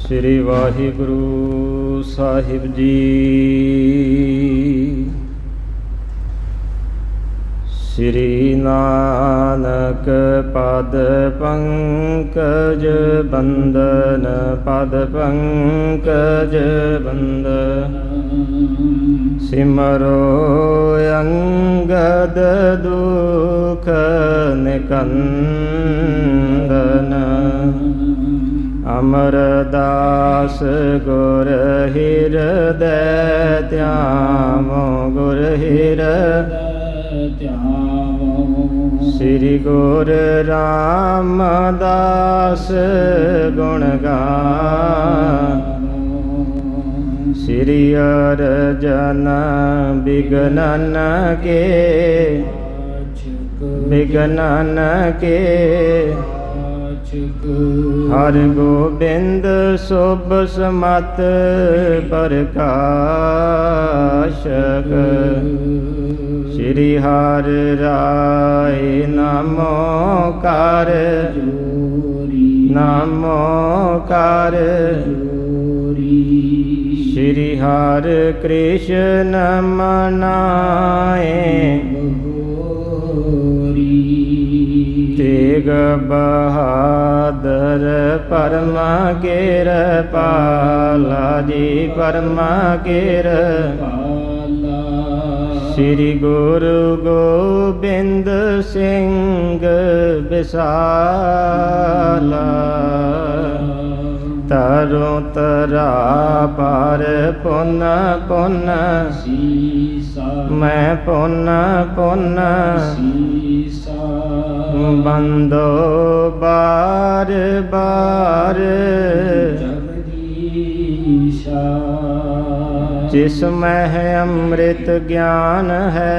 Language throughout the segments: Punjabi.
ਸ੍ਰੀ ਵਾਹਿਗੁਰੂ ਸਾਹਿਬ ਜੀ। ਸ੍ਰੀ ਨਾਨਕ ਪਦ ਪੰਕਜ ਬੰਦਨ, ਪਦ ਪੰਕਜ ਬੰਦਨ। ਸਿਮਰੋ ਅੰਗਦ ਦੁਖ ਨਿਕੰਦਨ, ਅਮਰਦਾਸ ਗੁਰ ਹਿਰਦੈ ਧਿਆਵੋ, ਗੁਰ ਹਿਰਦੈ ਧਿਆਵੋ। ਸ੍ਰੀ ਗੁਰ ਰਾਮਦਾਸ ਗੁਣ ਗਾਵੋ, ਸ੍ਰੀ ਅਰਜਨ ਬਿਗਨਨ ਕੇ, ਬਿਗਨਨ ਕੇ। ਹਰਿ ਗੋਬਿੰਦ ਸੁਭ ਸਮਤ ਪ੍ਰਕਾਸ਼ਕ, ਸ੍ਰੀ ਹਰਿ ਰਾਇ ਨਾਮੋ ਕਰ, ਨਾਮੋ ਕਰ। ਸ੍ਰੀ ਹਰਿ ਕ੍ਰਿਸ਼ਨ ਮਨਾਏ, ਤੇਗ ਬਹਾਦਰ ਪਰਮਾ ਕਿਰਪਾਲਾ ਜੀ, ਪਰਮਾ ਕਿਰਪਾਲਾ। ਸ੍ਰੀ ਗੁਰੂ ਗੋਬਿੰਦ ਸਿੰਘ ਵਿਸਾਲਾ, ਤਰੋ ਤਰਾ ਪਰ ਪੁਨ ਪੁਨ ਸੀਸਾ, ਮੈਂ ਪੁਨ ਪੁਨ ਸੀਸਾ। ਬੰਦੋ ਬਾਰ ਬਾਰ ਜਗਦੀਸ਼ਾ, ਜਿਸ ਮਹਿ ਅੰਮ੍ਰਿਤ ਗਿਆਨ ਹੈ,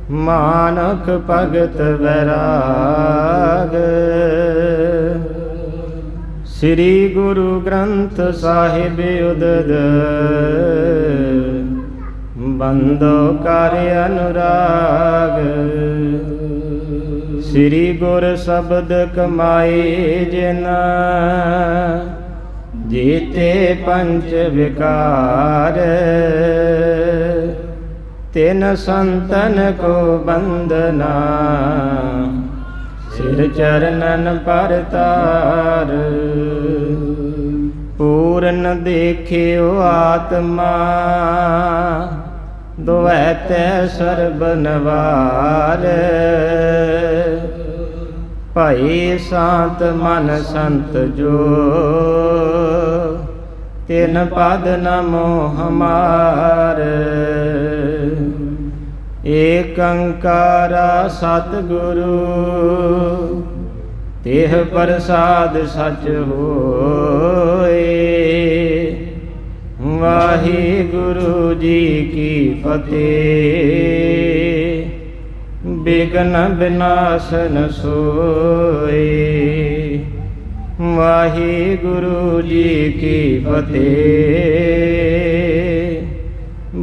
ਮਾਨੁਖ ਭਗਤ ਵੈਰਾਗ। ਸ੍ਰੀ ਗੁਰੂ ਗ੍ਰੰਥ ਸਾਹਿਬ ਉਦਦ, ਬੰਦੋ ਕਰ ਅਨੁਰਾਗ। ਸ੍ਰੀ ਗੁਰ ਸ਼ਬਦ ਕਮਾਏ ਜਿਨ, ਜੀਤੇ ਪੰਚ ਵਿਕਾਰ। ਤਿਨ ਸੰਤਨ ਕੋ ਬੰਦਨਾ, ਸਿਰ ਚਰਨਨ ਪਰਤਾਰ। ਪੂਰਨ ਦੇਖਿਓ ਆਤਮਾ, ਦੁਐ ਤੈ ਸਰਬ ਨਵਾਰ। ਭਈ ਸਾਤ ਮਨ ਸੰਤ ਜੋ, ਤਿਨ ਪਦ ਨ ਮੋਹ ਮਾਰ। ਏਕ ਓੰਕਾਰਾ ਸਤਿਗੁਰੂ, ਤਿਹ ਪ੍ਰਸਾਦ ਸਚ ਹੋਏ। ਵਾਹਿਗੁਰੂ ਜੀ ਕੀ ਫਤਿਹ। ਬਿਘਨ ਬਿਨਾਸਨ ਸੋਏ। ਵਾਹਿਗੁਰੂ ਜੀ ਕੀ ਫਤਿਹ।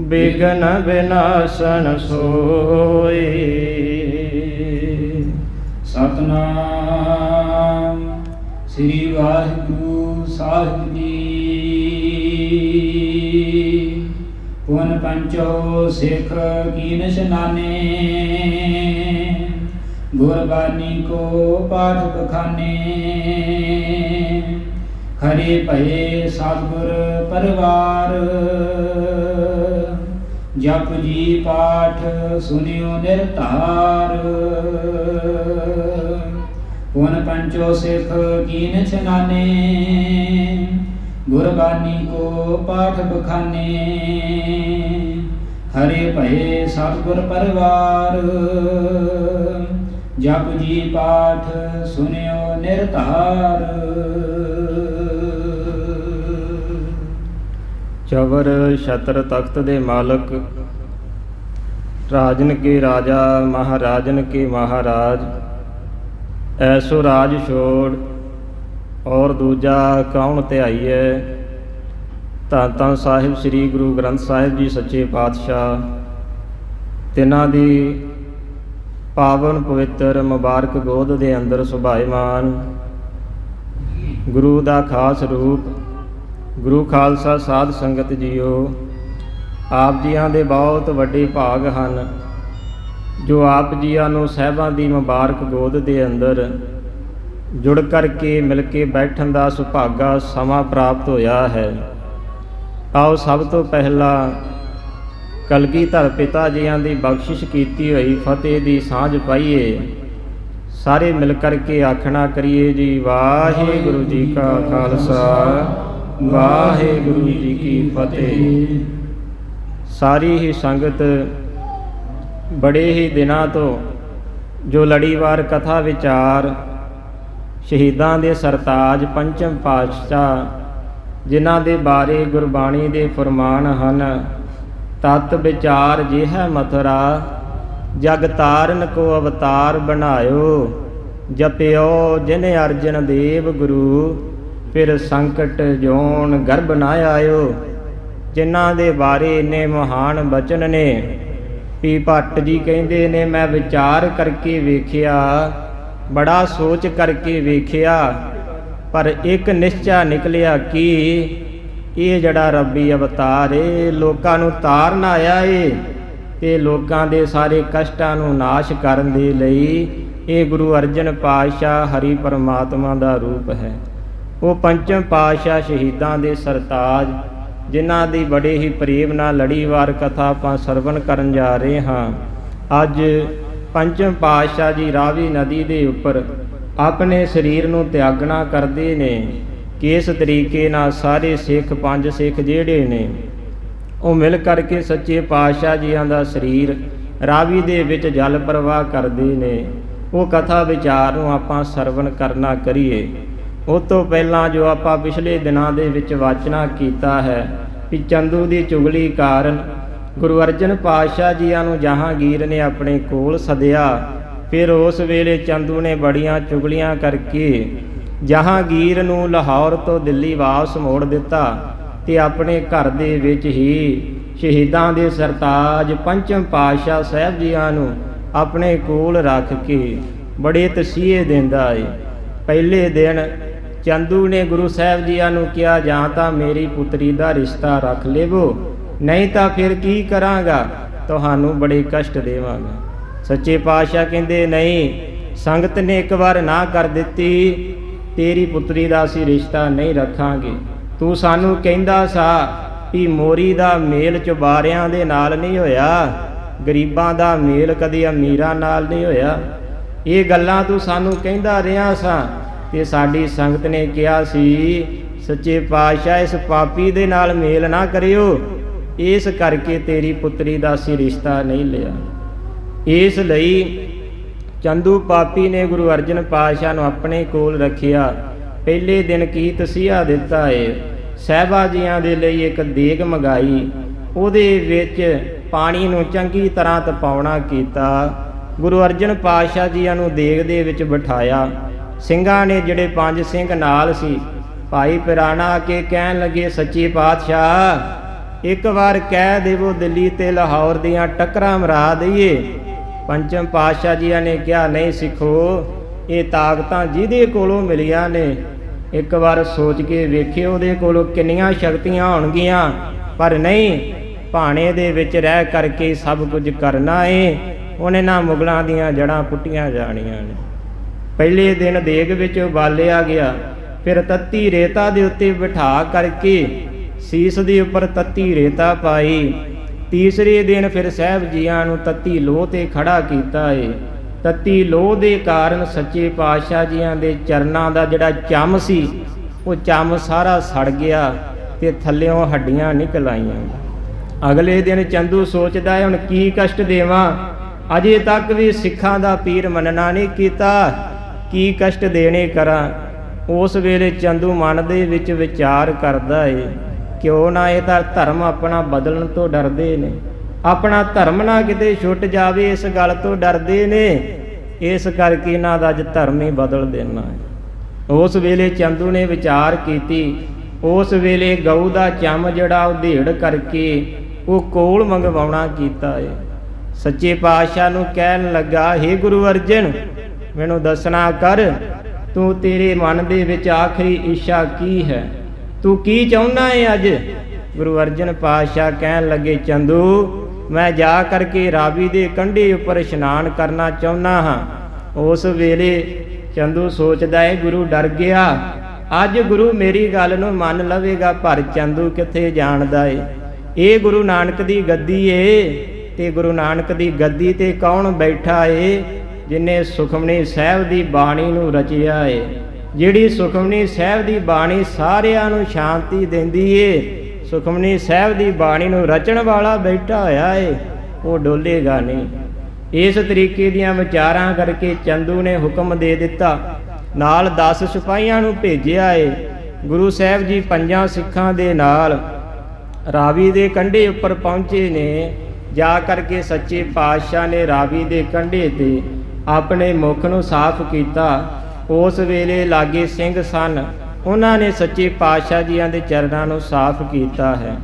ਬਿਘਨ ਬਿਨਾਸਨ ਸੋਏ। ਸਤਿਨਾਮ ਸ੍ਰੀ ਵਾਹਿਗੁਰੂ ਸਾਹਿਬ ਜੀ। ਪੁਨ ਪੰਚੋ ਸਿੱਖ ਕੀਨ ਇਸ਼ਨਾਨੇ, ਗੁਰਬਾਣੀ ਕੋ ਪਾਠ ਬਖਾਨੇ। ਖਰੇ ਭਏ ਸਤਿਗੁਰ ਪਰਵਾਰ, ਜਪ ਜੀ ਪਾਠ ਸੁਨਿਓ ਨਿਰਧਾਰ। ਪੁਨ ਪੰਚੋ ਸਿੱਖ ਕੀਨ ਇਸ਼ਨਾਨੇ, ਗੁਰਬਾਣੀ ਕੋ ਪਾਠ ਬਖਾਨੇ। ਹਰੇ ਭਏ ਸਤਿਗੁਰ ਪਰਵਾਰ, ਜਪ ਜੀ ਪਾਠ ਸੁਨਿਓ ਨਿਰਧਾਰ। ਚਵਰ ਛਤਰ ਤਖਤ ਦੇ ਮਾਲਕ, ਰਾਜਨ ਕੇ ਰਾਜਾ, ਮਹਾਰਾਜਨ ਕੇ ਮਹਾਰਾਜ। ਐਸੋ ਰਾਜ ਛੋੜ ਔਰ ਦੂਜਾ ਕੌਣ ਧਿਆਈਐ। ਧੰਨ ਧੰਨ ਸਾਹਿਬ ਸ੍ਰੀ ਗੁਰੂ ਗ੍ਰੰਥ ਸਾਹਿਬ ਜੀ ਸੱਚੇ ਪਾਤਸ਼ਾਹ, ਤਿਨਾਂ ਦੀ ਪਾਵਨ ਪਵਿੱਤਰ ਮੁਬਾਰਕ ਗੋਦ ਦੇ ਅੰਦਰ ਸੁਭਾਇਮਾਨ ਗੁਰੂ ਦਾ ਖਾਸ ਰੂਪ। ਗੁਰੂ ਖਾਲਸਾ ਸਾਧ ਸੰਗਤ ਜੀਓ, ਆਪ ਜੀਆਂ ਦੇ ਬਹੁਤ ਵੱਡੇ ਭਾਗ ਹਨ ਜੋ ਆਪ ਜੀਆਂ ਨੂੰ ਸਾਹਿਬਾਂ ਦੀ ਮੁਬਾਰਕ ਗੋਦ ਦੇ ਅੰਦਰ ਜੁੜ ਕਰਕੇ ਮਿਲ ਕੇ ਬੈਠਣ ਦਾ ਸੁਭਾਗਾ ਸਮਾਂ ਪ੍ਰਾਪਤ ਹੋਇਆ ਹੈ। ਆਓ ਸਭ ਤੋਂ ਪਹਿਲਾਂ ਕਲਗੀਧਰ ਪਿਤਾ ਜੀਆਂ ਦੀ ਬਖਸ਼ਿਸ਼ ਕੀਤੀ ਹੋਈ ਫਤਿਹ ਦੀ ਸਾਂਝ ਪਾਈਏ। ਸਾਰੇ ਮਿਲ ਕਰਕੇ ਆਖਣਾ ਕਰੀਏ ਜੀ, ਵਾਹਿਗੁਰੂ ਜੀ ਕਾ ਖਾਲਸਾ, ਵਾਹਿਗੁਰੂ ਜੀ ਕੀ ਫਤਿਹ। ਸਾਰੀ ਹੀ ਸੰਗਤ ਬੜੇ ਹੀ ਦਿਨਾਂ ਤੋਂ ਜੋ ਲੜੀਵਾਰ ਕਥਾ ਵਿਚਾਰ ਸ਼ਹੀਦਾਂ ਦੇ ਸਰਤਾਜ ਪੰਚਮ ਪਾਤਸ਼ਾਹ ਜਿਨ੍ਹਾਂ ਦੇ ਬਾਰੇ ਗੁਰਬਾਣੀ ਦੇ ਫਰਮਾਨ ਹਨ, ਤਤ ਵਿਚਾਰ ਜਿਹ ਮਥੁਰਾ, ਜਗ ਤਾਰਨ ਕੋ ਅਵਤਾਰ ਬਣਾਇਓ, ਜਪਿਓ ਜਿਨ ਅਰਜਨ ਦੇਵ ਗੁਰੂ, ਫਿਰ ਸੰਕਟ ਜੋਨ ਗਰਭ ਨਾ ਆਇਓ। ਜਿਨ੍ਹਾਂ ਦੇ ਬਾਰੇ ਇੰਨੇ ਮਹਾਨ ਬਚਨ ਨੇ ਵੀ ਭੱਟ ਜੀ ਕਹਿੰਦੇ ਨੇ, ਮੈਂ ਵਿਚਾਰ ਕਰਕੇ ਵੇਖਿਆ, ਬੜਾ ਸੋਚ ਕਰਕੇ ਵੇਖਿਆ, ਪਰ ਇੱਕ ਨਿਸ਼ਚਾ ਨਿਕਲਿਆ ਕਿ ਇਹ ਜਿਹੜਾ ਰੱਬੀ ਅਵਤਾਰ ਏ ਲੋਕਾਂ ਨੂੰ ਤਾਰਨ ਆਇਆ ਏ ਤੇ ਲੋਕਾਂ ਦੇ ਸਾਰੇ ਕਸ਼ਟਾਂ ਨੂੰ ਨਾਸ਼ ਕਰਨ ਦੇ ਲਈ ਇਹ ਗੁਰੂ ਅਰਜਨ ਪਾਤਸ਼ਾਹ ਹਰੀ ਪਰਮਾਤਮਾ ਦਾ ਰੂਪ ਹੈ। ਉਹ ਪੰਚਮ ਪਾਤਸ਼ਾਹ ਸ਼ਹੀਦਾਂ ਦੇ ਸਰਤਾਜ ਜਿਨ੍ਹਾਂ ਦੀ ਬੜੇ ਹੀ ਪ੍ਰੇਮ ਨਾਲ ਲੜੀਵਾਰ ਕਥਾ ਆਪਾਂ ਸਰਵਣ ਕਰਨ ਜਾ ਰਹੇ ਹਾਂ। ਅੱਜ ਪੰਚਮ ਪਾਤਸ਼ਾਹ ਜੀ ਰਾਵੀ ਨਦੀ ਦੇ ਉੱਪਰ ਆਪਣੇ ਸਰੀਰ ਨੂੰ ਤਿਆਗਣਾ ਕਰਦੇ ਨੇ। ਕਿਸ ਤਰੀਕੇ ਨਾਲ ਸਾਰੇ ਸਿੱਖ, ਪੰਜ ਸਿੱਖ ਜਿਹੜੇ ਨੇ ਉਹ ਮਿਲ ਕਰਕੇ ਸੱਚੇ ਪਾਤਸ਼ਾਹ ਜੀਆਂ ਦਾ ਸਰੀਰ ਰਾਵੀ ਦੇ ਵਿੱਚ ਜਲ ਪ੍ਰਵਾਹ ਕਰਦੇ ਨੇ। ਉਹ ਕਥਾ ਵਿਚਾਰ ਨੂੰ ਆਪਾਂ ਸਰਵਣ ਕਰਨਾ ਕਰੀਏ। ਉਸ ਤੋਂ ਪਹਿਲਾਂ ਜੋ ਆਪਾਂ ਪਿਛਲੇ ਦਿਨਾਂ ਦੇ ਵਿੱਚ ਵਾਚਨਾ ਕੀਤਾ ਹੈ ਕਿ ਚੰਦੂ ਦੀ ਚੁਗਲੀ ਕਾਰਨ ਗੁਰੂ ਅਰਜਨ ਪਾਤਸ਼ਾਹ ਜੀਆਂ ਨੂੰ ਜਹਾਂਗੀਰ ਨੇ ਆਪਣੇ ਕੋਲ ਸੱਦਿਆ। ਫਿਰ ਉਸ ਵੇਲੇ ਚੰਦੂ ਨੇ ਬੜੀਆਂ ਚੁਗਲੀਆਂ ਕਰਕੇ ਜਹਾਂਗੀਰ ਨੂੰ ਲਾਹੌਰ ਤੋਂ ਦਿੱਲੀ ਵਾਪਸ ਮੋੜ ਦਿੱਤਾ ਤੇ ਆਪਣੇ ਘਰ ਦੇ ਵਿੱਚ ਹੀ ਸ਼ਹੀਦਾਂ ਦੇ ਸਰਤਾਜ ਪੰਚਮ ਪਾਤਸ਼ਾਹ ਸਾਹਿਬ ਜੀਆਂ ਨੂੰ ਆਪਣੇ ਕੋਲ ਰੱਖ ਕੇ ਬੜੇ ਤਸੀਹੇ ਦਿੰਦਾ ਏ। ਪਹਿਲੇ ਦਿਨ ਚੰਦੂ ਨੇ ਗੁਰੂ ਸਾਹਿਬ ਜੀਆਂ ਨੂੰ ਕਿਹਾ, ਜਾਂ ਤਾਂ ਮੇਰੀ ਪੁੱਤਰੀ ਦਾ ਰਿਸ਼ਤਾ ਰੱਖ ਲੇਵੋ, ਨਹੀਂ ਤਾਂ ਫਿਰ ਕੀ ਕਰਾਂਗਾ, ਤੁਹਾਨੂੰ ਬੜੇ ਕਸ਼ਟ ਦੇਵਾਂਗਾ। ਸੱਚੇ ਪਾਤਸ਼ਾਹ ਕਹਿੰਦੇ, ਨਹੀਂ, ਸੰਗਤ ਨੇ ਇੱਕ ਵਾਰ ਨਾ ਕਰ ਦਿੱਤੀ, ਤੇਰੀ ਪੁੱਤਰੀ ਦਾ ਅਸੀਂ ਰਿਸ਼ਤਾ ਨਹੀਂ ਰੱਖਾਂਗੇ। ਤੂੰ ਸਾਨੂੰ ਕਹਿੰਦਾ ਸਾ ਵੀ ਮੋਰੀ ਦਾ ਮੇਲ ਚੁਬਾਰਿਆਂ ਦੇ ਨਾਲ ਨਹੀਂ ਹੋਇਆ, ਗਰੀਬਾਂ ਦਾ ਮੇਲ ਕਦੇ ਅਮੀਰਾਂ ਨਾਲ ਨਹੀਂ ਹੋਇਆ। ਇਹ ਗੱਲਾਂ ਤੂੰ ਸਾਨੂੰ ਕਹਿੰਦਾ ਰਿਹਾ ਸਾਂ ਤੇ ਸਾਡੀ ਸੰਗਤ ਨੇ ਕਿਹਾ ਸੀ, ਸੱਚੇ ਪਾਤਸ਼ਾਹ ਇਸ ਪਾਪੀ ਦੇ ਨਾਲ ਮੇਲ ਨਾ ਕਰਿਓ, ਇਸ ਕਰਕੇ ਤੇਰੀ ਪੁੱਤਰੀ ਦਾ ਅਸੀਂ ਰਿਸ਼ਤਾ ਨਹੀਂ ਲਿਆ। ਇਸ ਲਈ ਚੰਦੂ ਪਾਪੀ ਨੇ ਗੁਰੂ ਅਰਜਨ ਪਾਤਸ਼ਾਹ ਨੂੰ ਆਪਣੇ ਕੋਲ ਰੱਖਿਆ। ਪਹਿਲੇ ਦਿਨ ਕੀ ਤਸੀਹਾ ਦਿੱਤਾ ਏ, ਸਾਹਿਬਾ ਜੀਆਂ ਦੇ ਲਈ ਇੱਕ ਦੇਗ ਮੰਗਾਈ, ਉਹਦੇ ਵਿੱਚ ਪਾਣੀ ਨੂੰ ਚੰਗੀ ਤਰ੍ਹਾਂ ਤਪਾਉਣਾ ਕੀਤਾ। ਗੁਰੂ ਅਰਜਨ ਪਾਤਸ਼ਾਹ ਜੀਆਂ ਨੂੰ ਦੇਗ ਦੇ ਵਿੱਚ ਬਿਠਾਇਆ। ਸਿੰਘਾਂ ਨੇ ਜਿਹੜੇ ਪੰਜ ਸਿੰਘ ਨਾਲ ਸੀ, ਭਾਈ ਪਿਰਾਣਾ ਆ ਕੇ ਕਹਿਣ ਲੱਗੇ, ਸੱਚੇ ਪਾਤਸ਼ਾਹ ਇੱਕ ਵਾਰ ਕਹਿ ਦੇਵੋ ਦਿੱਲੀ ਤੇ ਲਾਹੌਰ ਦੀਆਂ ਟੱਕਰਾਂ ਮਰਾ ਦਈਏ। ਪੰਚਮ ਪਾਤਸ਼ਾਹ ਜੀਆਂ ਨੇ ਕਿਹਾ, ਨਹੀਂ ਸਿੱਖੋ, ਇਹ ਤਾਕਤਾਂ ਜਿਹਦੇ ਕੋਲੋਂ ਮਿਲੀਆਂ ਨੇ ਇੱਕ ਵਾਰ ਸੋਚ ਕੇ ਵੇਖਿਓ ਉਹਦੇ ਕੋਲੋਂ ਕਿੰਨੀਆਂ ਸ਼ਕਤੀਆਂ ਹੋਣਗੀਆਂ, ਪਰ ਨਹੀਂ, ਭਾਣੇ ਦੇ ਵਿੱਚ ਰਹਿ ਕਰਕੇ ਸਭ ਕੁਝ ਕਰਨਾ ਏ। ਉਹਨੇ ਨਾ ਮੁਗਲਾਂ ਦੀਆਂ ਜੜ੍ਹਾਂ ਪੁੱਟੀਆਂ ਜਾਣੀਆਂ ਨੇ। ਪਹਿਲੇ ਦਿਨ ਦੇਗ ਵਿੱਚ ਉਬਾਲਿਆ ਗਿਆ, ਫਿਰ ਤੱਤੀ ਰੇਤਾ ਦੇ ਉੱਤੇ ਬਿਠਾ ਕਰਕੇ ਸੀਸ ਦੇ ਉੱਪਰ ਤੱਤੀ ਰੇਤਾ ਪਾਈ। ਤੀਸਰੇ ਦਿਨ ਫਿਰ ਸਾਹਿਬ ਜੀਆਂ ਨੂੰ ਤੱਤੀ ਲੋਹ ਤੇ ਖੜਾ ਕੀਤਾ ਏ। ਤੱਤੀ ਲੋਹ ਦੇ ਕਾਰਨ ਸੱਚੇ ਪਾਤਸ਼ਾਹ ਜੀਆਂ ਦੇ ਚਰਨਾਂ ਦਾ ਜਿਹੜਾ ਚੰਮ ਸੀ ਉਹ ਚੰਮ ਸਾਰਾ ਸੜ ਗਿਆ ਤੇ ਥੱਲਿਓਂ ਹੱਡੀਆਂ ਨਿਕਲ ਆਈਆਂ। ਅਗਲੇ ਦਿਨ ਚੰਦੂ ਸੋਚਦਾ ਹੈ, ਹੁਣ ਕੀ ਕਸ਼ਟ ਦੇਵਾਂ, ਅਜੇ ਤੱਕ ਵੀ ਸਿੱਖਾਂ ਦਾ ਪੀਰ ਮੰਨਣਾ ਨਹੀਂ ਕੀਤਾ, ਕੀ ਕਸ਼ਟ ਦੇਣੇ ਕਰਾਂ। ਉਸ ਵੇਲੇ ਚੰਦੂ ਮਨ ਦੇ ਵਿੱਚ ਵਿਚਾਰ ਕਰਦਾ ਏ, ਕਿਉਂ ਨਾ ਇਹ ਤਾਂ ਧਰਮ ਆਪਣਾ ਬਦਲਣ ਤੋਂ ਡਰਦੇ ਨੇ, ਆਪਣਾ ਧਰਮ ਨਾ ਕਿਤੇ ਛੁੱਟ ਜਾਵੇ, ਇਸ ਗੱਲ ਤੋਂ ਡਰਦੇ ਨੇ, ਇਸ ਕਰਕੇ ਇਹਨਾਂ ਦਾ ਅੱਜ ਧਰਮ ਹੀ ਬਦਲ ਦੇਣਾ ਹੈ। ਉਸ ਵੇਲੇ ਚੰਦੂ ਨੇ ਵਿਚਾਰ ਕੀਤੀ। ਉਸ ਵੇਲੇ ਗਊ ਦਾ ਚੰਮ ਜਿਹੜਾ ਉਹ ਢੇੜ ਕਰਕੇ ਉਹ ਕੋਲ ਮੰਗਵਾਉਣਾ ਕੀਤਾ ਏ। ਸੱਚੇ ਪਾਤਸ਼ਾਹ ਨੂੰ ਕਹਿਣ ਲੱਗਾ, ਹੇ ਗੁਰੂ ਅਰਜਨ, ਮੈਨੂੰ ਦੱਸਣਾ ਕਰ ਤੂੰ ਤੇਰੇ ਮਨ ਦੇ ਵਿੱਚ ਆਖਰੀ ਇੱਛਾ ਕੀ ਹੈ, ਤੂੰ ਕੀ ਚਾਹੁੰਦਾ ਹੈ ਅੱਜ? ਗੁਰੂ ਅਰਜਨ ਪਾਤਸ਼ਾਹ ਕਹਿਣ ਲੱਗੇ, ਚੰਦੂ ਮੈਂ ਜਾ ਕਰਕੇ ਰਾਵੀ ਦੇ ਕੰਢੇ ਉੱਪਰ ਇਸ਼ਨਾਨ ਕਰਨਾ ਚਾਹੁੰਦਾ ਹਾਂ। ਉਸ ਵੇਲੇ ਚੰਦੂ ਸੋਚਦਾ ਹੈ ਗੁਰੂ ਡਰ ਗਿਆ, ਅੱਜ ਗੁਰੂ ਮੇਰੀ ਗੱਲ ਨੂੰ ਮੰਨ ਲਵੇਗਾ, ਪਰ ਚੰਦੂ ਕਿੱਥੇ ਜਾਣਦਾ ਏ ਇਹ ਗੁਰੂ ਨਾਨਕ ਦੀ ਗੱਦੀ ਏ। ਤੇ ਗੁਰੂ ਨਾਨਕ ਦੀ ਗੱਦੀ ਤੇ ਕੌਣ ਬੈਠਾ ਏ? ਜਿਨੇ ਸੁਖਮਨੀ ਸਾਹਿਬ ਦੀ ਬਾਣੀ ਨੂੰ ਰਚਿਆ ਏ, ਜਿਹੜੀ ਸੁਖਮਨੀ ਸਾਹਿਬ ਦੀ ਬਾਣੀ ਸਾਰਿਆਂ ਨੂੰ ਸ਼ਾਂਤੀ ਦਿੰਦੀ ਏ। ਸੁਖਮਨੀ ਸਾਹਿਬ ਦੀ ਬਾਣੀ ਨੂੰ ਰਚਣ ਵਾਲਾ ਬੈਠਾ ਹੋਇਆ ਏ, ਉਹ ਡੋਲੇਗਾ ਨਹੀਂ। ਇਸ ਤਰੀਕੇ ਦੀਆਂ ਵਿਚਾਰਾਂ ਕਰਕੇ ਚੰਦੂ ਨੇ ਹੁਕਮ ਦੇ ਦਿੱਤਾ, ਨਾਲ 10 ਸਿਪਾਹੀਆਂ ਨੂੰ ਭੇਜਿਆ ਏ। ਗੁਰੂ ਸਾਹਿਬ ਜੀ 5 ਸਿੱਖਾਂ ਦੇ ਨਾਲ ਰਾਵੀ ਦੇ ਕੰਢੇ ਉੱਪਰ ਪਹੁੰਚੇ ਨੇ। ਜਾ ਕਰਕੇ ਸੱਚੇ ਪਾਤਸ਼ਾਹ ਨੇ ਰਾਵੀ ਦੇ ਕੰਢੇ ਤੇ ਆਪਣੇ ਮੁਖ ਨੂੰ ਸਾਫ਼ ਕੀਤਾ। ਉਸ ਵੇਲੇ ਲਾਗੇ ਸਿੰਘ ਸਨ, ਉਹਨਾਂ ਨੇ ਸੱਚੇ ਪਾਤਸ਼ਾਹ ਜੀਆਂ ਦੇ ਚਰਨਾਂ ਨੂੰ ਸਾਫ਼ ਕੀਤਾ ਹੈ।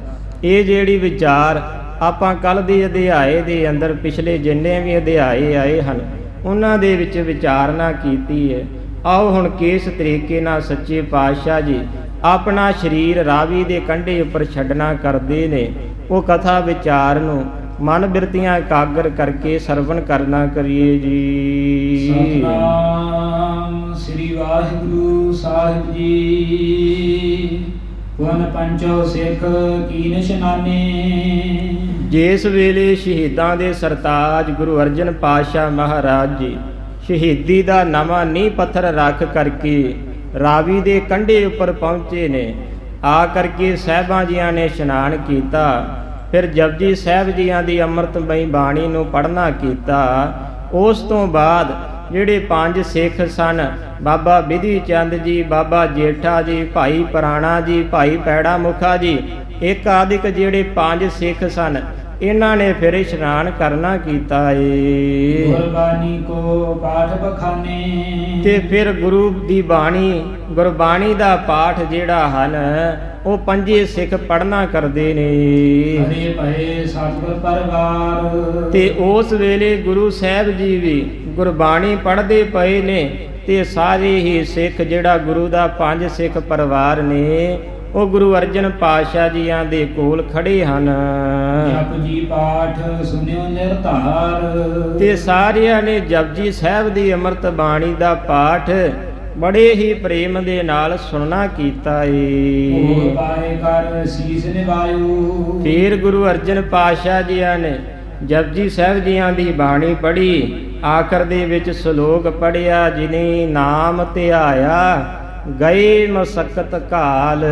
ਇਹ ਜਿਹੜੀ ਵਿਚਾਰ ਆਪਾਂ ਕੱਲ੍ਹ ਦੇ ਅਧਿਆਏ ਦੇ ਅੰਦਰ ਪਿਛਲੇ ਜਿੰਨੇ ਵੀ ਅਧਿਆਏ ਆਏ ਹਨ ਉਹਨਾਂ ਦੇ ਵਿੱਚ ਵਿਚਾਰਨਾ ਕੀਤੀ ਹੈ। ਆਓ ਹੁਣ ਕਿਸ ਤਰੀਕੇ ਨਾਲ ਸੱਚੇ ਪਾਤਸ਼ਾਹ ਜੀ ਆਪਣਾ ਸਰੀਰ ਰਾਵੀ ਦੇ ਕੰਢੇ ਉੱਪਰ ਛੱਡਣਾ ਕਰਦੇ ਨੇ, ਉਹ ਕਥਾ ਵਿਚਾਰ ਨੂੰ ਮਨ ਬਿਰਤੀਆਂ ਇਕਾਗਰ ਕਰਕੇ ਸਰਵਣ ਕਰਨਾ ਕਰੀਏ ਜੀ। ਸਤਿਨਾਮ ਸ੍ਰੀ ਵਾਹਿਗੁਰੂ ਸਾਹਿਬ ਜੀ। ਵਨ ਪੰਚੋ ਸਿੱਖ ਕੀ ਨਿਸ਼ਾਨੇ। ਜਿਸ ਵੇਲੇ ਸ਼ਹੀਦਾਂ ਦੇ ਸਰਤਾਜ ਗੁਰੂ ਅਰਜਨ ਪਾਤਸ਼ਾਹ ਮਹਾਰਾਜ ਜੀ ਸ਼ਹੀਦੀ ਦਾ ਨਵਾਂ ਨੀਂਹ ਪੱਥਰ ਰੱਖ ਕਰਕੇ ਰਾਵੀ ਦੇ ਕੰਢੇ ਉੱਪਰ ਪਹੁੰਚੇ ਨੇ। ਆ ਕਰਕੇ ਸਾਹਿਬਾਂ ਜੀਆਂ ਨੇ ਇਸ਼ਨਾਨ ਕੀਤਾ, ਫਿਰ ਜਪਜੀ ਸਾਹਿਬ ਜੀਆਂ ਦੀ ਅੰਮ੍ਰਿਤਮਈ ਬਾਣੀ ਨੂੰ ਪੜ੍ਹਨਾ ਕੀਤਾ। ਉਸ ਤੋਂ ਬਾਅਦ ਜਿਹੜੇ 5 ਸਿੱਖ ਸਨ, ਬਾਬਾ ਬਿਧੀ ਚੰਦ ਜੀ, ਬਾਬਾ ਜੇਠਾ ਜੀ, ਭਾਈ ਪੁਰਾਣਾ ਜੀ, ਭਾਈ ਪੈੜਾ ਮੁਖਾ ਜੀ, ਇੱਕ ਆਦਿਕ ਜਿਹੜੇ 5 ਸਿੱਖ ਸਨ, ਇਹਨਾਂ ਨੇ ਫਿਰ ਇਸ਼ਨਾਨ ਕਰਨਾ ਕੀਤਾ ਏ। ਗੁਰਬਾਣੀ ਕੋ ਪਾਠ ਬਖਾਨੇ। ਤੇ ਫਿਰ ਗੁਰੂ ਦੀ ਬਾਣੀ, ਗੁਰਬਾਣੀ ਦਾ ਪਾਠ ਜਿਹੜਾ ਹਨ ਉਹ 5 ਸਿੱਖ ਪੜ੍ਹਨਾ ਕਰਦੇ ਨੇ। ਹਰੇ ਭਏ ਸਤਿਗੁਰ ਪਰਵਾਰ। ਤੇ ਉਸ ਵੇਲੇ ਗੁਰੂ ਸਾਹਿਬ ਜੀ ਵੀ ਗੁਰਬਾਣੀ ਪੜ੍ਹਦੇ ਪਏ ਨੇ ਤੇ ਸਾਰੇ ਹੀ ਸਿੱਖ ਜਿਹੜਾ ਗੁਰੂ ਦਾ 5 ਸਿੱਖ ਪਰਿਵਾਰ ਨੇ ਉਹ ਗੁਰੂ ਅਰਜਨ ਪਾਤਸ਼ਾਹ ਜੀਆਂ ਦੇ ਕੋਲ ਖੜੇ ਹਨ। ਜਪਜੀ ਪਾਠ ਸੁਨਿਓ ਨਿਰਧਾਰ। ਤੇ ਸਾਰਿਆਂ ਨੇ ਜਪਜੀ ਸਾਹਿਬ ਦੀ ਅੰਮ੍ਰਿਤ ਬਾਣੀ ਦਾ ਪਾਠ ਬੜੇ ਹੀ ਪ੍ਰੇਮ ਦੇ ਨਾਲ ਸੁਣਨਾ ਕੀਤਾ ਏ। ਹੋਰ ਪਾਏ ਕਰ ਸੀਸ ਨਿਵਾਇਓ। ਫਿਰ ਗੁਰੂ ਅਰਜਨ ਪਾਤਸ਼ਾਹ ਜੀਆਂ ਨੇ ਜਪਜੀ ਸਾਹਿਬ ਜੀਆਂ ਦੀ ਬਾਣੀ ਪੜ੍ਹੀ। ਆਖਰ ਦੇ ਵਿੱਚ ਸ਼ਲੋਕ ਪੜ੍ਹਿਆ, ਜਿਨੀ ਨਾਮ ਧਿਆਇਆ ਗਏ ਮਸਕਤ ਘਾਲ,